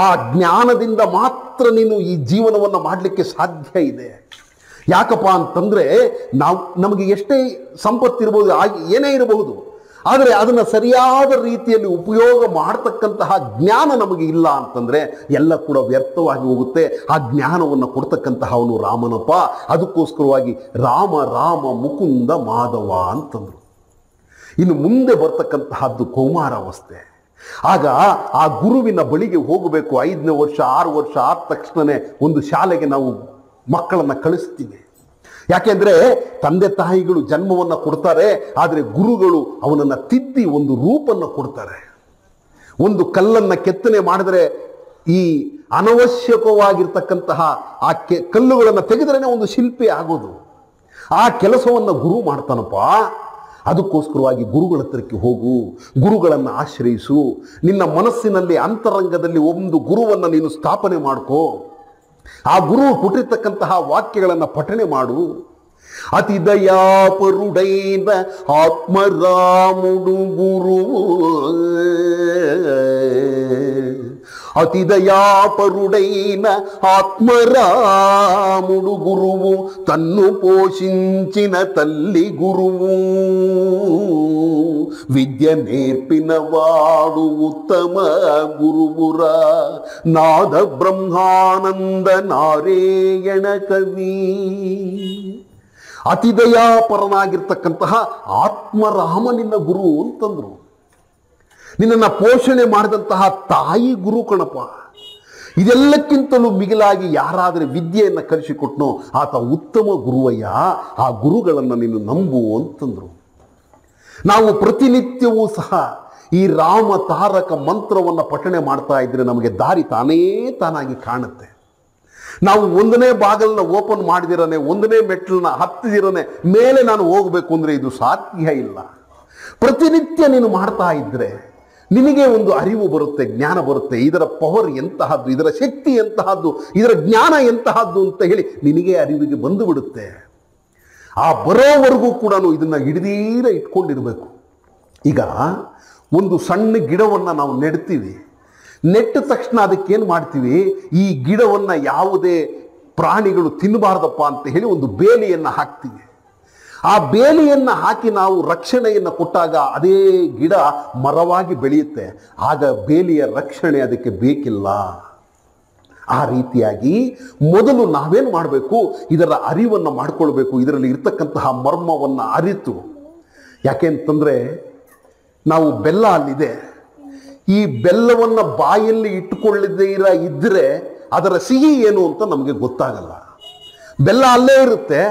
ಆ ಜ್ಞಾನದಿಂದ ಮಾತ್ರ ನೀನು ಈ ಜೀವನವನ್ನು ಮಾಡಲಿಕ್ಕೆ ಸಾಧ್ಯ ಇದೆ. ಯಾಕಪ್ಪ ಅಂತಂದ್ರೆ ನಮಗೆ ಎಷ್ಟೇ ಸಂಪತ್ತಿರ್ಬೋದು, ಏನೇ ಇರಬಹುದು, ಆದರೆ ಅದನ್ನು ಸರಿಯಾದ ರೀತಿಯಲ್ಲಿ ಉಪಯೋಗ ಮಾಡತಕ್ಕಂತಹ ಜ್ಞಾನ ನಮಗೆ ಇಲ್ಲ ಅಂತಂದ್ರೆ ಎಲ್ಲ ಕೂಡ ವ್ಯರ್ಥವಾಗಿ ಹೋಗುತ್ತೆ. ಆ ಜ್ಞಾನವನ್ನು ಕೊಡ್ತಕ್ಕಂತಹ ಅವನು ರಾಮನಪ್ಪ. ಅದಕ್ಕೋಸ್ಕರವಾಗಿ ರಾಮ ರಾಮ ಮುಕುಂದ ಮಾಧವ ಅಂತಂದ್ರು. ಇನ್ನು ಮುಂದೆ ಬರ್ತಕ್ಕಂತಹದ್ದು ಕೌಮಾರಾವಸ್ಥೆ. ಆಗ ಆ ಗುರುವಿನ ಬಳಿಗೆ ಹೋಗಬೇಕು. 5ನೇ ವರ್ಷ 6 ವರ್ಷ ಆದ ತಕ್ಷಣವೇ ಒಂದು ಶಾಲೆಗೆ ನಾವು ಮಕ್ಕಳನ್ನು ಕಳಿಸ್ತೀವಿ. ಯಾಕೆಂದ್ರೆ ತಂದೆ ತಾಯಿಗಳು ಜನ್ಮವನ್ನು ಕೊಡ್ತಾರೆ, ಆದರೆ ಗುರುಗಳು ಅವನನ್ನು ತಿದ್ದಿ ಒಂದು ರೂಪನ್ನು ಕೊಡ್ತಾರೆ. ಒಂದು ಕಲ್ಲನ್ನು ಕೆತ್ತನೆ ಮಾಡಿದ್ರೆ ಈ ಅನವಶ್ಯಕವಾಗಿರ್ತಕ್ಕಂತಹ ಆ ಕಲ್ಲುಗಳನ್ನು ತೆಗೆದ್ರೇ ಒಂದು ಶಿಲ್ಪಿ ಆಗೋದು. ಆ ಕೆಲಸವನ್ನು ಗುರು ಮಾಡ್ತಾನಪ್ಪ. ಅದಕ್ಕೋಸ್ಕರವಾಗಿ ಗುರುಗಳ ಹತ್ರಕ್ಕೆ ಹೋಗು, ಗುರುಗಳನ್ನು ಆಶ್ರಯಿಸು. ನಿನ್ನ ಮನಸ್ಸಿನಲ್ಲಿ ಅಂತರಂಗದಲ್ಲಿ ಒಂದು ಗುರುವನ್ನು ನೀನು ಸ್ಥಾಪನೆ ಮಾಡ್ಕೋ. ಆ ಗುರು ಕೊಟ್ಟಿರ್ತಕ್ಕಂತಹ ವಾಕ್ಯಗಳನ್ನು ಪಠನೆ ಮಾಡು. ಅತಿ ದಯಾಪರುಡೈನ ಆತ್ಮರಾಮುಡು ಗುರು, ಅತಿ దయాపరుడైన ఆత్మరాముడు గురువు, తన్ను పోషించిన తల్లి గురువు, విద్య నేర్పినవాడు ఉత్తమ గురువురా, నాద బ్రహ్మానంద నారాయణ కవి. ಅತಿ ದಯಾಪರನಾಗಿರ್ತಕ್ಕಂತಹ ಆತ್ಮರಾಮನಿನ್ನ ಗುರು ಅಂತಂದ್ರು. ನಿನ್ನನ್ನು ಪೋಷಣೆ ಮಾಡಿದಂತಹ ತಾಯಿ ಗುರು ಕಣಪ್ಪ. ಇದೆಲ್ಲಕ್ಕಿಂತಲೂ ಮಿಗಿಲಾಗಿ ಯಾರಾದರೆ ವಿದ್ಯೆಯನ್ನು ಕಲಿಸಿಕೊಟ್ನೋ ಆತ ಉತ್ತಮ ಗುರುವಯ್ಯ. ಆ ಗುರುಗಳನ್ನು ನೀನು ನಂಬು ಅಂತಂದ್ರು. ನಾವು ಪ್ರತಿನಿತ್ಯವೂ ಸಹ ಈ ರಾಮ ತಾರಕ ಮಂತ್ರವನ್ನು ಪಠಣೆ ಮಾಡ್ತಾ ಇದ್ರೆ ನಮಗೆ ದಾರಿ ತಾನೇ ತಾನಾಗಿ ಕಾಣುತ್ತೆ. ನಾವು ಒಂದನೇ ಬಾಗಲನ್ನ ಓಪನ್ ಮಾಡಿದಿರನೆ, ಒಂದನೇ ಮೆಟ್ಟಲನ್ನ ಹತ್ತಿದಿರನೆ ಮೇಲೆ ನಾನು ಹೋಗಬೇಕು ಅಂದರೆ ಇದು ಸಾಧ್ಯ ಇಲ್ಲ. ಪ್ರತಿನಿತ್ಯ ನೀನು ಮಾಡ್ತಾ ಇದ್ರೆ ನಿನಗೆ ಒಂದು ಅರಿವು ಬರುತ್ತೆ, ಜ್ಞಾನ ಬರುತ್ತೆ. ಇದರ ಪವರ್ ಎಂತಹದ್ದು, ಇದರ ಶಕ್ತಿ ಎಂತಹದ್ದು, ಇದರ ಜ್ಞಾನ ಎಂತಹದ್ದು ಅಂತ ಹೇಳಿ ನಿನಗೆ ಅರಿವಿಗೆ ಬಂದು ಬಿಡುತ್ತೆ. ಆ ಬರೋವರೆಗೂ ಕೂಡ ಇದನ್ನು ಹಿಡಿದೀರ ಇಟ್ಕೊಂಡಿರಬೇಕು. ಈಗ ಒಂದು ಸಣ್ಣ ಗಿಡವನ್ನು ನಾವು ನೆಡ್ತೀವಿ. ನೆಟ್ಟ ತಕ್ಷಣ ಅದಕ್ಕೇನು ಮಾಡ್ತೀವಿ, ಈ ಗಿಡವನ್ನು ಯಾವುದೇ ಪ್ರಾಣಿಗಳು ತಿನ್ನಬಾರ್ದಪ್ಪ ಅಂತ ಹೇಳಿ ಒಂದು ಬೇಲಿಯನ್ನು ಹಾಕ್ತೀವಿ. ಆ ಬೇಲಿಯನ್ನು ಹಾಕಿ ನಾವು ರಕ್ಷಣೆಯನ್ನು ಕೊಟ್ಟಾಗ ಅದೇ ಗಿಡ ಮರವಾಗಿ ಬೆಳೆಯುತ್ತೆ. ಆಗ ಬೇಲಿಯ ರಕ್ಷಣೆ ಅದಕ್ಕೆ ಬೇಕಿಲ್ಲ. ಆ ರೀತಿಯಾಗಿ ಮೊದಲು ನಾವೇನು ಮಾಡಬೇಕು, ಇದರ ಅರಿವನ್ನು ಮಾಡಿಕೊಳ್ಬೇಕು, ಇದರಲ್ಲಿ ಇರ್ತಕ್ಕಂತಹ ಮರ್ಮವನ್ನು ಅರಿತು. ಯಾಕೆಂತಂದರೆ ನಾವು ಬೆಲ್ಲ ಅಲ್ಲಿದೆ, ಈ ಬೆಲ್ಲವನ್ನು ಬಾಯಲ್ಲಿ ಇಟ್ಟುಕೊಳ್ಳದೇ ಇದ್ದರೆ ಅದರ ಸಿಹಿ ಏನು ಅಂತ ನಮಗೆ ಗೊತ್ತಾಗಲ್ಲ. ಬೆಲ್ಲ ಅಲ್ಲೇ ಇರುತ್ತೆ,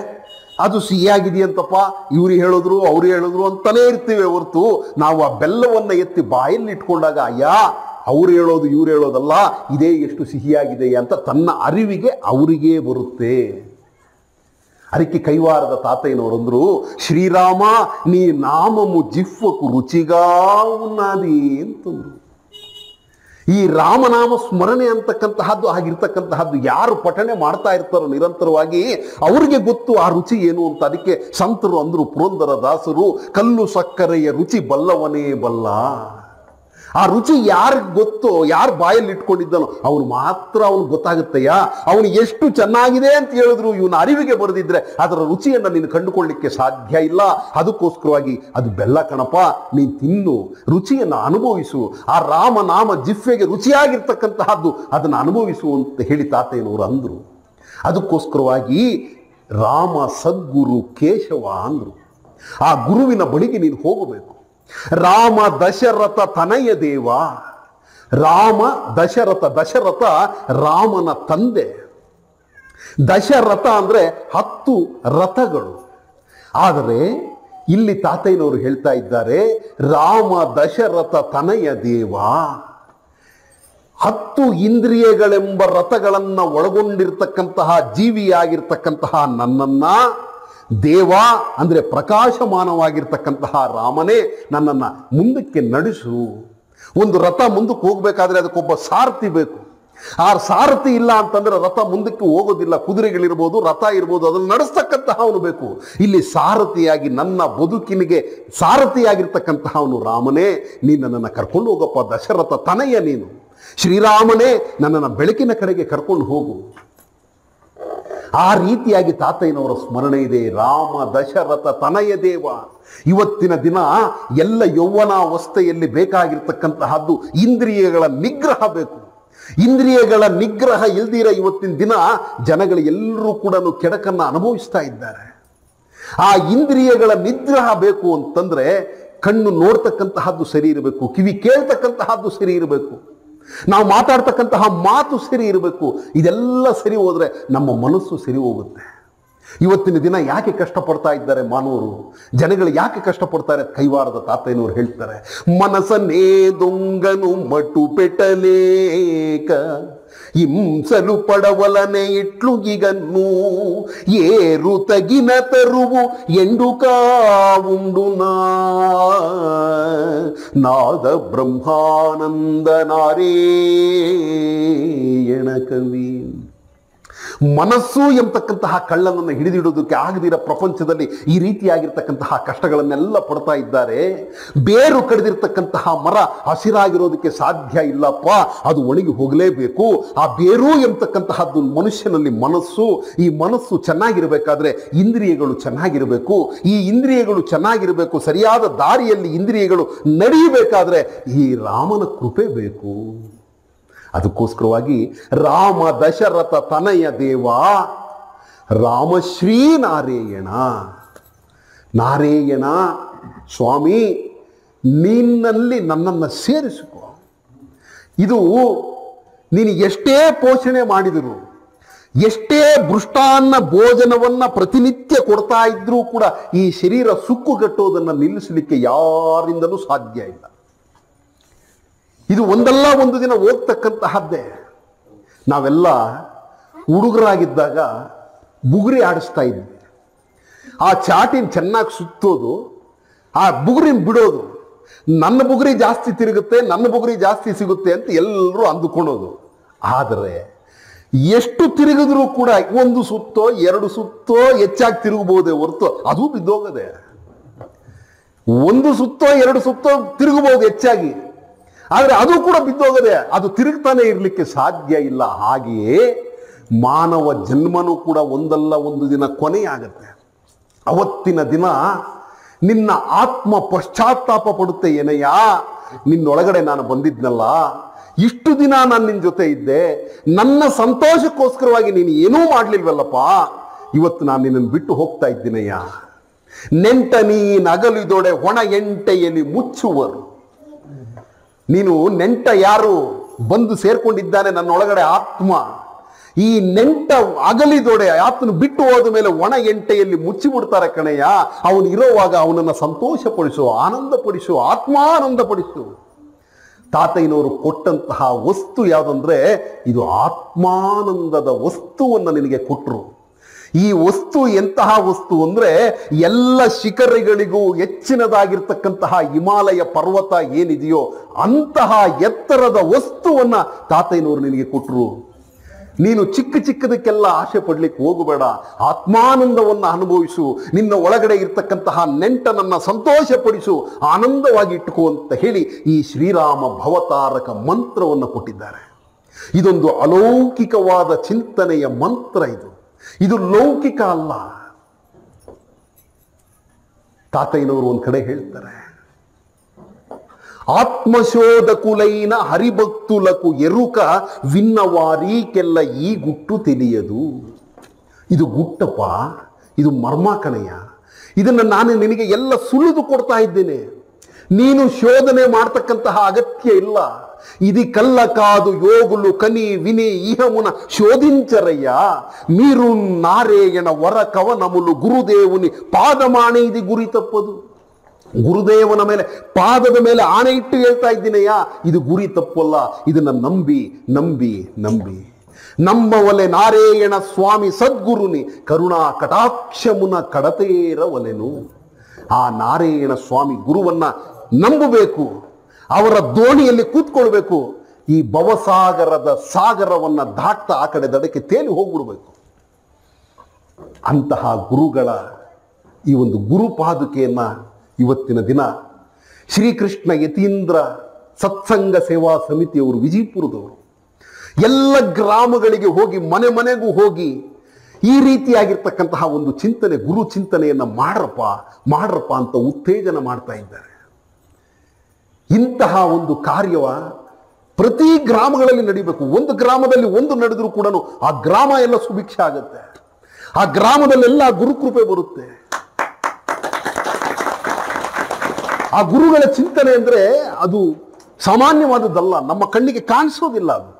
ಅದು ಸಿಹಿಯಾಗಿದೆಯಂತಪ್ಪ ಇವ್ರು ಹೇಳಿದ್ರು ಅವ್ರು ಹೇಳಿದ್ರು ಅಂತಾನೇ ಇರ್ತೀವಿ ಹೊರತು ನಾವು ಆ ಬೆಲ್ಲವನ್ನು ಎತ್ತಿ ಬಾಯಲ್ಲಿ ಇಟ್ಕೊಂಡಾಗ ಅಯ್ಯ ಅವ್ರು ಹೇಳೋದು ಇವ್ರು ಹೇಳೋದಲ್ಲ, ಇದೇ ಎಷ್ಟು ಸಿಹಿಯಾಗಿದೆ ಅಂತ ತನ್ನ ಅರಿವಿಗೆ ಅವರಿಗೇ ಬರುತ್ತೆ. ಅದಕ್ಕೆ ಕೈವಾರದ ತಾತಯ್ಯನವರಂದ್ರು, ಶ್ರೀರಾಮ ನೀ ನಾಮము ಜಿಹ್ವಕು ರುಚಿಗಾ ಉನ್ನಾದಿ ಅಂತಂದ್ರು. ಈ ರಾಮನಾಮ ಸ್ಮರಣೆ ಅಂತಕ್ಕಂತಹದ್ದು ಆಗಿರ್ತಕ್ಕಂತಹದ್ದು ಯಾರು ಪಠಣೆ ಮಾಡ್ತಾ ಇರ್ತಾರೋ ನಿರಂತರವಾಗಿ ಅವ್ರಿಗೆ ಗೊತ್ತು ಆ ರುಚಿ ಏನು ಅಂತ. ಅದಕ್ಕೆ ಸಂತರು ಅಂದ್ರು, ಪುರಂದರ ದಾಸರು, ಕಲ್ಲು ಸಕ್ಕರೆಯ ರುಚಿ ಬಲ್ಲವನೇ ಬಲ್ಲ. ಆ ರುಚಿ ಯಾರಿಗೆ ಗೊತ್ತೋ, ಯಾರು ಬಾಯಲ್ಲಿ ಇಟ್ಕೊಂಡಿದ್ದಾನೋ ಅವನು ಮಾತ್ರ ಅವನಿಗೆ ಗೊತ್ತಾಗುತ್ತೆಯಾ. ಅವನು ಎಷ್ಟು ಚೆನ್ನಾಗಿದೆ ಅಂತ ಹೇಳಿದ್ರು ಇವನ ಅರಿವಿಗೆ ಬರೆದಿದ್ರೆ ಅದರ ರುಚಿಯನ್ನು ನೀನು ಕಂಡುಕೊಳ್ಳಿಕ್ಕೆ ಸಾಧ್ಯ ಇಲ್ಲ. ಅದಕ್ಕೋಸ್ಕರವಾಗಿ ಅದು ಬೆಲ್ಲ ಕಣಪ್ಪ, ನೀನು ತಿನ್ನು, ರುಚಿಯನ್ನು ಅನುಭವಿಸು, ಆ ರಾಮನಾಮ ಜಿಹ್ವೆಗೆ ರುಚಿಯಾಗಿರ್ತಕ್ಕಂತಹದ್ದು ಅದನ್ನು ಅನುಭವಿಸು ಅಂತ ಹೇಳಿ ತಾತಯ್ಯನವರು ಅಂದರು. ಅದಕ್ಕೋಸ್ಕರವಾಗಿ ರಾಮ ಸದ್ಗುರು ಕೇಶವ ಅಂದರು. ಆ ಗುರುವಿನ ಬಳಿಗೆ ನೀನು ಹೋಗಬೇಕು. ರಾಮ ದಶರಥ ತನಯ ದೇವ. ರಾಮ ದಶರಥ ರಾಮನ ತಂದೆ. ದಶರಥ ಅಂದರೆ 10 ರಥಗಳು. ಆದರೆ ಇಲ್ಲಿ ತಾತಯ್ಯನವರು ಹೇಳ್ತಾ ಇದ್ದಾರೆ, ರಾಮ ದಶರಥ ತನಯ ದೇವ. 10 ಇಂದ್ರಿಯಗಳೆಂಬ ರಥಗಳನ್ನು ಒಳಗೊಂಡಿರ್ತಕ್ಕಂತಹ ಜೀವಿಯಾಗಿರ್ತಕ್ಕಂತಹ ನನ್ನನ್ನ ದೇವ ಅಂದರೆ ಪ್ರಕಾಶಮಾನವಾಗಿರ್ತಕ್ಕಂತಹ ರಾಮನೇ ನನ್ನನ್ನು ಮುಂದಕ್ಕೆ ನಡೆಸು. ಒಂದು ರಥ ಮುಂದಕ್ಕೆ ಹೋಗಬೇಕಾದ್ರೆ ಅದಕ್ಕೊಬ್ಬ ಸಾರಥಿ ಬೇಕು. ಆ ಸಾರಥಿ ಇಲ್ಲ ಅಂತಂದ್ರೆ ರಥ ಮುಂದಕ್ಕೆ ಹೋಗೋದಿಲ್ಲ. ಕುದುರೆಗಳಿರ್ಬೋದು, ರಥ ಇರ್ಬೋದು, ಅದನ್ನು ನಡೆಸ್ತಕ್ಕಂತಹ ಅವನು ಬೇಕು. ಇಲ್ಲಿ ಸಾರಥಿಯಾಗಿ ನನ್ನ ಬದುಕಿನಿಗೆ ಸಾರಥಿಯಾಗಿರ್ತಕ್ಕಂತಹ ಅವನು ರಾಮನೇ, ನೀನು ನನ್ನನ್ನು ಕರ್ಕೊಂಡು ಹೋಗಪ್ಪ. ದಶರಥ ತನಯ ನೀನು, ಶ್ರೀರಾಮನೇ ನನ್ನನ್ನು ಬೆಳಕಿನ ಕಡೆಗೆ ಕರ್ಕೊಂಡು ಹೋಗು. ಆ ರೀತಿಯಾಗಿ ತಾತಯ್ಯನವರ ಸ್ಮರಣೆ ಇದೆ. ರಾಮ ದಶರಥ ತನಯ ದೇವ. ಇವತ್ತಿನ ದಿನ ಎಲ್ಲ ಯೌವನಾವಸ್ಥೆಯಲ್ಲಿ ಬೇಕಾಗಿರ್ತಕ್ಕಂತಹದ್ದು ಇಂದ್ರಿಯಗಳ ನಿಗ್ರಹ ಬೇಕು. ಇಂದ್ರಿಯಗಳ ನಿಗ್ರಹ ಇಲ್ದಿರ ಇವತ್ತಿನ ದಿನ ಜನಗಳು ಎಲ್ಲರೂ ಕೂಡ ಕೆಡಕನ್ನು ಅನುಭವಿಸ್ತಾ ಇದ್ದಾರೆ. ಆ ಇಂದ್ರಿಯಗಳ ನಿಗ್ರಹ ಬೇಕು ಅಂತಂದ್ರೆ ಕಣ್ಣು ನೋಡ್ತಕ್ಕಂತಹದ್ದು ಸರಿ ಇರಬೇಕು, ಕಿವಿ ಕೇಳ್ತಕ್ಕಂತಹದ್ದು ಸರಿ ಇರಬೇಕು, ನಾವು ಮಾತಾಡ್ತಕ್ಕಂತಹ ಮಾತು ಸರಿ ಇರಬೇಕು. ಇದೆಲ್ಲ ಸರಿ ಹೋದರೆ ನಮ್ಮ ಮನಸ್ಸು ಸರಿ ಹೋಗುತ್ತೆ. ಇವತ್ತಿನ ದಿನ ಯಾಕೆ ಕಷ್ಟಪಡ್ತಾ ಇದ್ದಾರೆ ಮಾನವರು, ಜನಗಳು ಯಾಕೆ ಕಷ್ಟಪಡ್ತಾರೆ? ಕೈವಾರದ ತಾತಯ್ಯನವರು ಹೇಳ್ತಾರೆ, ಮನಸನ್ನೇ ದೊಂಗನು ಮಟು ಪೆಟಲೇಕ ಹಿಂಸಲು ಪಡವಲನೆ ಇಟ್ಲು ಗಿಗನ್ನು ಏರು ತಗಿನ ತರುವು ಎಂಡು ಕಾವುಂಡು ನಾದ ಬ್ರಹ್ಮಾನಂದ ನಾರಾಯಣ ಕವಿ. ಮನಸ್ಸು ಎಂಬತಕ್ಕಂತಹ ಕಳ್ಳನನ್ನು ಹಿಡಿದಿಡೋದಕ್ಕೆ ಆಗದಿರ ಪ್ರಪಂಚದಲ್ಲಿ ಈ ರೀತಿಯಾಗಿರ್ತಕ್ಕಂತಹ ಕಷ್ಟಗಳನ್ನೆಲ್ಲ ಪಡ್ತಾ ಇದ್ದಾರೆ. ಬೇರು ಕಡಿದಿರ್ತಕ್ಕಂತಹ ಮರ ಹಸಿರಾಗಿರೋದಕ್ಕೆ ಸಾಧ್ಯ ಇಲ್ಲಪ್ಪ, ಅದು ಒಣಗಿ ಹೋಗಲೇಬೇಕು. ಆ ಬೇರು ಎಂಬತಕ್ಕಂತಹದ್ದು ಮನುಷ್ಯನಲ್ಲಿ ಮನಸ್ಸು. ಈ ಮನಸ್ಸು ಚೆನ್ನಾಗಿರಬೇಕಾದ್ರೆ ಇಂದ್ರಿಯಗಳು ಚೆನ್ನಾಗಿರಬೇಕು. ಈ ಇಂದ್ರಿಯಗಳು ಚೆನ್ನಾಗಿರಬೇಕು, ಸರಿಯಾದ ದಾರಿಯಲ್ಲಿ ಇಂದ್ರಿಯಗಳು ನಡೆಯಬೇಕಾದ್ರೆ ಈ ರಾಮನ ಕೃಪೆ ಬೇಕು. ಅದಕ್ಕೋಸ್ಕರವಾಗಿ ರಾಮ ದಶರಥ ತನಯ ದೇವ, ರಾಮಶ್ರೀ ನಾರಾಯಣ. ನಾರಾಯಣ ಸ್ವಾಮಿ, ನಿನ್ನಲ್ಲಿ ನನ್ನನ್ನು ಸೇರಿಸಿಕೊ. ಇದು ನೀನು ಎಷ್ಟೇ ಪೋಷಣೆ ಮಾಡಿದರು, ಎಷ್ಟೇ ಮೃಷ್ಟಾನ್ನ ಭೋಜನವನ್ನು ಪ್ರತಿನಿತ್ಯ ಕೊಡ್ತಾ ಇದ್ರೂ ಕೂಡ ಈ ಶರೀರ ಸುಕ್ಕುಗಟ್ಟೋದನ್ನು ನಿಲ್ಲಿಸಲಿಕ್ಕೆ ಯಾರಿಂದಲೂ ಸಾಧ್ಯ ಇಲ್ಲ. ಇದು ಒಂದಲ್ಲ ಒಂದು ದಿನ ಹೋಗ್ತಕ್ಕಂತಹದ್ದೇ. ನಾವೆಲ್ಲ ಹುಡುಗರಾಗಿದ್ದಾಗ ಬುಗುರಿ ಆಡಿಸ್ತಾ ಇದ್ವಿ. ಆ ಚಾಟಿನ ಚೆನ್ನಾಗಿ ಸುತ್ತೋದು, ಆ ಬುಗುರಿನ ಬಿಡೋದು. ನನ್ನ ಬುಗುರಿ ಜಾಸ್ತಿ ತಿರುಗುತ್ತೆ, ನನ್ನ ಬುಗುರಿ ಜಾಸ್ತಿ ಸಿಗುತ್ತೆ ಅಂತ ಎಲ್ಲರೂ ಅಂದುಕೊಳ್ಳೋದು. ಆದರೆ ಎಷ್ಟು ತಿರುಗಿದ್ರೂ ಕೂಡ 1 ಸುತ್ತೋ 2 ಸುತ್ತೋ ಹೆಚ್ಚಾಗಿ ತಿರುಗಬಹುದೇ ಹೊರತು ಅದು ಬಿದ್ದೋಗದೆ. 1 ಸುತ್ತೋ 2 ಸುತ್ತೋ ತಿರುಗಬಹುದು ಹೆಚ್ಚಾಗಿ, ಆದರೆ ಅದು ಕೂಡ ಬಿದ್ದೋಗದೆ, ಅದು ತಿರುಗ್ತಾನೆ ಇರಲಿಕ್ಕೆ ಸಾಧ್ಯ ಇಲ್ಲ. ಹಾಗೆಯೇ ಮಾನವ ಜನ್ಮನೂ ಕೂಡ ಒಂದಲ್ಲ ಒಂದು ದಿನ ಕೊನೆಯಾಗತ್ತೆ. ಅವತ್ತಿನ ದಿನ ನಿನ್ನ ಆತ್ಮ ಪಶ್ಚಾತ್ತಾಪ ಪಡುತ್ತೆ, ಏನಯ್ಯ ನಿನ್ನೊಳಗಡೆ ನಾನು ಬಂದಿದ್ನಲ್ಲ, ಇಷ್ಟು ದಿನ ನಾನು ನಿನ್ನ ಜೊತೆ ಇದ್ದೆ, ನನ್ನ ಸಂತೋಷಕ್ಕೋಸ್ಕರವಾಗಿ ನೀನು ಏನೂ ಮಾಡಲಿಲ್ವಲ್ಲಪ್ಪ, ಇವತ್ತು ನಾನು ನಿನ್ನನ್ನು ಬಿಟ್ಟು ಹೋಗ್ತಾ ಇದ್ದೀನಯ್ಯ. ನೆಂಟ ನೀನಗಲಿದೊಡೆ ಹೊಣ ಎಂಟೆಯಲ್ಲಿ ಮುಚ್ಚುವರು. ನೀನು ನೆಂಟ ಯಾರು ಬಂದು ಸೇರ್ಕೊಂಡಿದ್ದಾನೆ ನನ್ನೊಳಗಡೆ ಆತ್ಮ, ಈ ನೆಂಟ ಅಗಲಿದೊಡೆ ಆತನು ಬಿಟ್ಟು ಹೋದ ಮೇಲೆ ಒಣ ಎಂಟೆಯಲ್ಲಿ ಮುಚ್ಚಿಬಿಡ್ತಾರೆ ಕಣಯ್ಯ. ಅವನು ಇರೋವಾಗ ಅವನನ್ನು ಸಂತೋಷಪಡಿಸು, ಆನಂದಪಡಿಸು, ಆತ್ಮಾನಂದಪಡಿಸು. ತಾತಯ್ಯನವರು ಕೊಟ್ಟಂತಹ ವಸ್ತು ಯಾವುದಂದ್ರೆ ಇದು ಆತ್ಮಾನಂದದ ವಸ್ತುವನ್ನು ನಿನಗೆ ಕೊಟ್ಟರು. ಈ ವಸ್ತು ಎಂತಹ ವಸ್ತು ಅಂದ್ರೆ ಎಲ್ಲ ಶಿಖರಗಳಿಗೂ ಹೆಚ್ಚಿನದಾಗಿರ್ತಕ್ಕಂತಹ ಹಿಮಾಲಯ ಪರ್ವತ ಏನಿದೆಯೋ ಅಂತಹ ಎತ್ತರದ ವಸ್ತುವನ್ನ ತಾತಯ್ಯನವರು ನಿನಗೆ ಕೊಟ್ಟರು. ನೀನು ಚಿಕ್ಕ ಚಿಕ್ಕದಕ್ಕೆಲ್ಲ ಆಸೆ ಪಡ್ಲಿಕ್ಕೆ ಹೋಗಬೇಡ, ಆತ್ಮಾನಂದವನ್ನು ಅನುಭವಿಸು, ನಿನ್ನ ಒಳಗಡೆ ಇರ್ತಕ್ಕಂತಹ ನೆಂಟನನ್ನ ಸಂತೋಷಪಡಿಸು, ಆನಂದವಾಗಿ ಇಟ್ಟುಕೋ ಅಂತ ಹೇಳಿ ಈ ಶ್ರೀರಾಮ ಭವತಾರಕ ಮಂತ್ರವನ್ನು ಕೊಟ್ಟಿದ್ದಾರೆ. ಇದೊಂದು ಅಲೌಕಿಕವಾದ ಚಿಂತನೆಯ ಮಂತ್ರ. ಇದು ಲೌಕಿಕ ಅಲ್ಲ. ತಾತಯ್ಯನವರು ಒಂದು ಕಡೆ ಹೇಳ್ತಾರೆ, ಆತ್ಮಶೋಧ ಕುಲೈನ ಹರಿಭಕ್ತುలకు ಎರುಕ ವಿನ್ನವಾರೀಕೆಲ್ಲ ಈ ಗುಟ್ಟು ತಿಳಿಯದು. ಇದು ಗುಟ್ಟಪ್ಪ, ಇದು ಮರ್ಮ ಕಣಯ್ಯ. ಇದನ್ನು ನಾನು ನಿನಗೆ ಎಲ್ಲ ಸುಳಿದು ಕೊಡ್ತಾ ಇದ್ದೇನೆ. ನೀನು ಶೋಧನೆ ಮಾಡ್ತಕ್ಕಂತಹ ಅಗತ್ಯ ಇಲ್ಲ. ఇది కళ్ళ కాదు యోగులు కని విని ఇహమున శోధించరయ్య. మీరు నారాయణ వర కవనములు గురుదేవుని ಪಾದಮಾಣೆ ಇದು ಗುರಿ ತಪ್ಪದು. ಗುರುದೇವನ ಮೇಲೆ ಪಾದದ ಮೇಲೆ ಆಣೆ ಇಟ್ಟು ಹೇಳ್ತಾ ಇದ್ದೀನಯ್ಯ, ಇದು ಗುರಿ ತಪ್ಪಲ್ಲ. ಇದನ್ನ ನಂಬಿ ನಂಬಿ ನಂಬಿ ನಮ್ಮವಲೆ ನಾರಾಯಣ ಸ್ವಾಮಿ ಸದ್ಗುರುನಿ ಕರುಣಾ ಕಟಾಕ್ಷಮುನ ಕಡತೇರವಲೆನು. ಆ ನಾರಾಯಣ ಸ್ವಾಮಿ ಗುರುವನ್ನ ನಂಬಬೇಕು, ಅವರ ದೋಣಿಯಲ್ಲಿ ಕೂತ್ಕೊಳ್ಬೇಕು. ಈ ಭವಸಾಗರದ ಸಾಗರವನ್ನು ದಾಟ್ತಾ ಆ ಕಡೆ ದಡಕ್ಕೆ ತೇಲಿ ಹೋಗ್ಬಿಡ್ಬೇಕು. ಅಂತಹ ಗುರುಗಳ ಈ ಒಂದು ಗುರುಪಾದುಕೆಯನ್ನ ಇವತ್ತಿನ ದಿನ ಶ್ರೀಕೃಷ್ಣ ಯತೀಂದ್ರ ಸತ್ಸಂಗ ಸೇವಾ ಸಮಿತಿಯವರು, ವಿಜಯಪುರದವರು, ಎಲ್ಲ ಗ್ರಾಮಗಳಿಗೆ ಹೋಗಿ ಮನೆ ಮನೆಗೂ ಹೋಗಿ ಈ ರೀತಿಯಾಗಿರ್ತಕ್ಕಂತಹ ಒಂದು ಚಿಂತನೆ, ಗುರು ಚಿಂತನೆಯನ್ನು ಮಾಡ್ರಪ್ಪ ಅಂತ ಉತ್ತೇಜನ ಮಾಡ್ತಾ ಇದ್ದಾರೆ. ಇಂತಹ ಒಂದು ಕಾರ್ಯವ ಪ್ರತಿ ಗ್ರಾಮಗಳಲ್ಲಿ ನಡಿಬೇಕು. ಒಂದು ಗ್ರಾಮದಲ್ಲಿ ಒಂದು ನಡೆದರೂ ಕೂಡ ಆ ಗ್ರಾಮ ಎಲ್ಲ ಸುಭಿಕ್ಷೆ ಆಗುತ್ತೆ. ಆ ಗ್ರಾಮದಲ್ಲೆಲ್ಲ ಗುರುಕೃಪೆ ಬರುತ್ತೆ. ಆ ಗುರುಗಳ ಚಿಂತನೆ ಅಂದರೆ ಅದು ಸಾಮಾನ್ಯವಾದದ್ದಲ್ಲ, ನಮ್ಮ ಕಣ್ಣಿಗೆ ಕಾಣಿಸೋದಿಲ್ಲ. ಅದು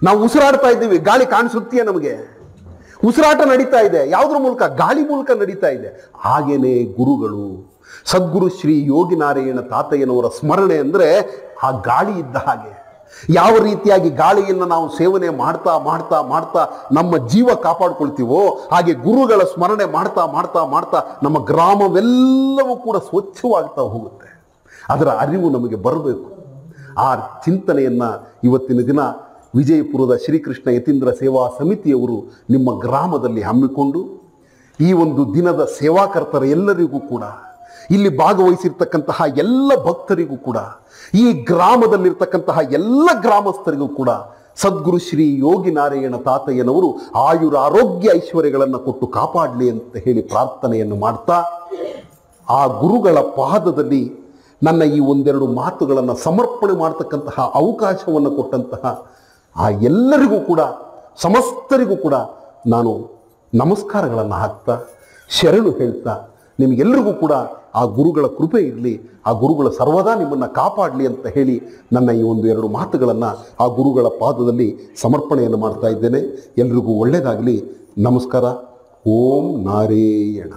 ನಾವು ಉಸಿರಾಡ್ತಾ ಇದ್ದೀವಿ, ಗಾಳಿ ಕಾಣಿಸುತ್ತೆಯೇ ನಮಗೆ? ಉಸಿರಾಟ ನಡೀತಾ ಇದೆ, ಯಾವುದ್ರ ಮೂಲಕ? ಗಾಳಿ ಮೂಲಕ ನಡೀತಾ ಇದೆ. ಹಾಗೇನೆ ಗುರುಗಳು, ಸದ್ಗುರು ಶ್ರೀ ಯೋಗಿನಾರಾಯಣ ತಾತಯ್ಯನವರ ಸ್ಮರಣೆ ಅಂದರೆ ಆ ಗಾಳಿ ಇದ್ದ ಹಾಗೆ. ಯಾವ ರೀತಿಯಾಗಿ ಗಾಳಿಯನ್ನು ನಾವು ಸೇವನೆ ಮಾಡ್ತಾ ಮಾಡ್ತಾ ಮಾಡ್ತಾ ನಮ್ಮ ಜೀವ ಕಾಪಾಡ್ಕೊಳ್ತೀವೋ, ಹಾಗೆ ಗುರುಗಳ ಸ್ಮರಣೆ ಮಾಡ್ತಾ ಮಾಡ್ತಾ ಮಾಡ್ತಾ ನಮ್ಮ ಗ್ರಾಮವೆಲ್ಲವೂ ಕೂಡ ಸ್ವಚ್ಛವಾಗ್ತಾ ಹೋಗುತ್ತೆ. ಅದರ ಅರಿವು ನಮಗೆ ಬರಬೇಕು. ಆ ಚಿಂತನೆಯನ್ನು ಇವತ್ತಿನ ದಿನ ವಿಜಯಪುರದ ಶ್ರೀಕೃಷ್ಣ ಯತೀಂದ್ರ ಸೇವಾ ಸಮಿತಿಯವರು ನಿಮ್ಮ ಗ್ರಾಮದಲ್ಲಿ ಹಮ್ಮಿಕೊಂಡು ಈ ಒಂದು ದಿನದ ಸೇವಾಕರ್ತರ ಎಲ್ಲರಿಗೂ ಕೂಡ, ಇಲ್ಲಿ ಭಾಗವಹಿಸಿರ್ತಕ್ಕಂತಹ ಎಲ್ಲ ಭಕ್ತರಿಗೂ ಕೂಡ, ಈ ಗ್ರಾಮದಲ್ಲಿರ್ತಕ್ಕಂತಹ ಎಲ್ಲ ಗ್ರಾಮಸ್ಥರಿಗೂ ಕೂಡ ಸದ್ಗುರು ಶ್ರೀ ಯೋಗಿನಾರಾಯಣ ತಾತಯ್ಯನವರು ಆಯುರ ಆರೋಗ್ಯ ಐಶ್ವರ್ಯಗಳನ್ನು ಕೊಟ್ಟು ಕಾಪಾಡಲಿ ಅಂತ ಹೇಳಿ ಪ್ರಾರ್ಥನೆಯನ್ನು ಮಾಡ್ತಾ, ಆ ಗುರುಗಳ ಪಾದದಲ್ಲಿ ನನ್ನ ಈ ಒಂದೆರಡು ಮಾತುಗಳನ್ನು ಸಮರ್ಪಣೆ ಮಾಡ್ತಕ್ಕಂತಹ ಅವಕಾಶವನ್ನು ಕೊಟ್ಟಂತಹ ಆ ಎಲ್ಲರಿಗೂ ಕೂಡ, ಸಮಸ್ತರಿಗೂ ಕೂಡ ನಾನು ನಮಸ್ಕಾರಗಳನ್ನು ಹಾಕ್ತಾ ಶರಣು ಹೇಳ್ತಾ, ನಿಮಗೆಲ್ಲರಿಗೂ ಕೂಡ ಆ ಗುರುಗಳ ಕೃಪೆ ಇರಲಿ, ಆ ಗುರುಗಳ ಸರ್ವದಾ ನಿಮ್ಮನ್ನು ಕಾಪಾಡಲಿ ಅಂತ ಹೇಳಿ ನನ್ನ ಈ ಒಂದು ಎರಡು ಮಾತುಗಳನ್ನು ಆ ಗುರುಗಳ ಪಾದದಲ್ಲಿ ಸಮರ್ಪಣೆಯನ್ನು ಮಾಡ್ತಾ ಇದ್ದೇನೆ. ಎಲ್ರಿಗೂ ಒಳ್ಳೆಯದಾಗಲಿ. ನಮಸ್ಕಾರ. ಓಂ ನಾರಾಯಣ.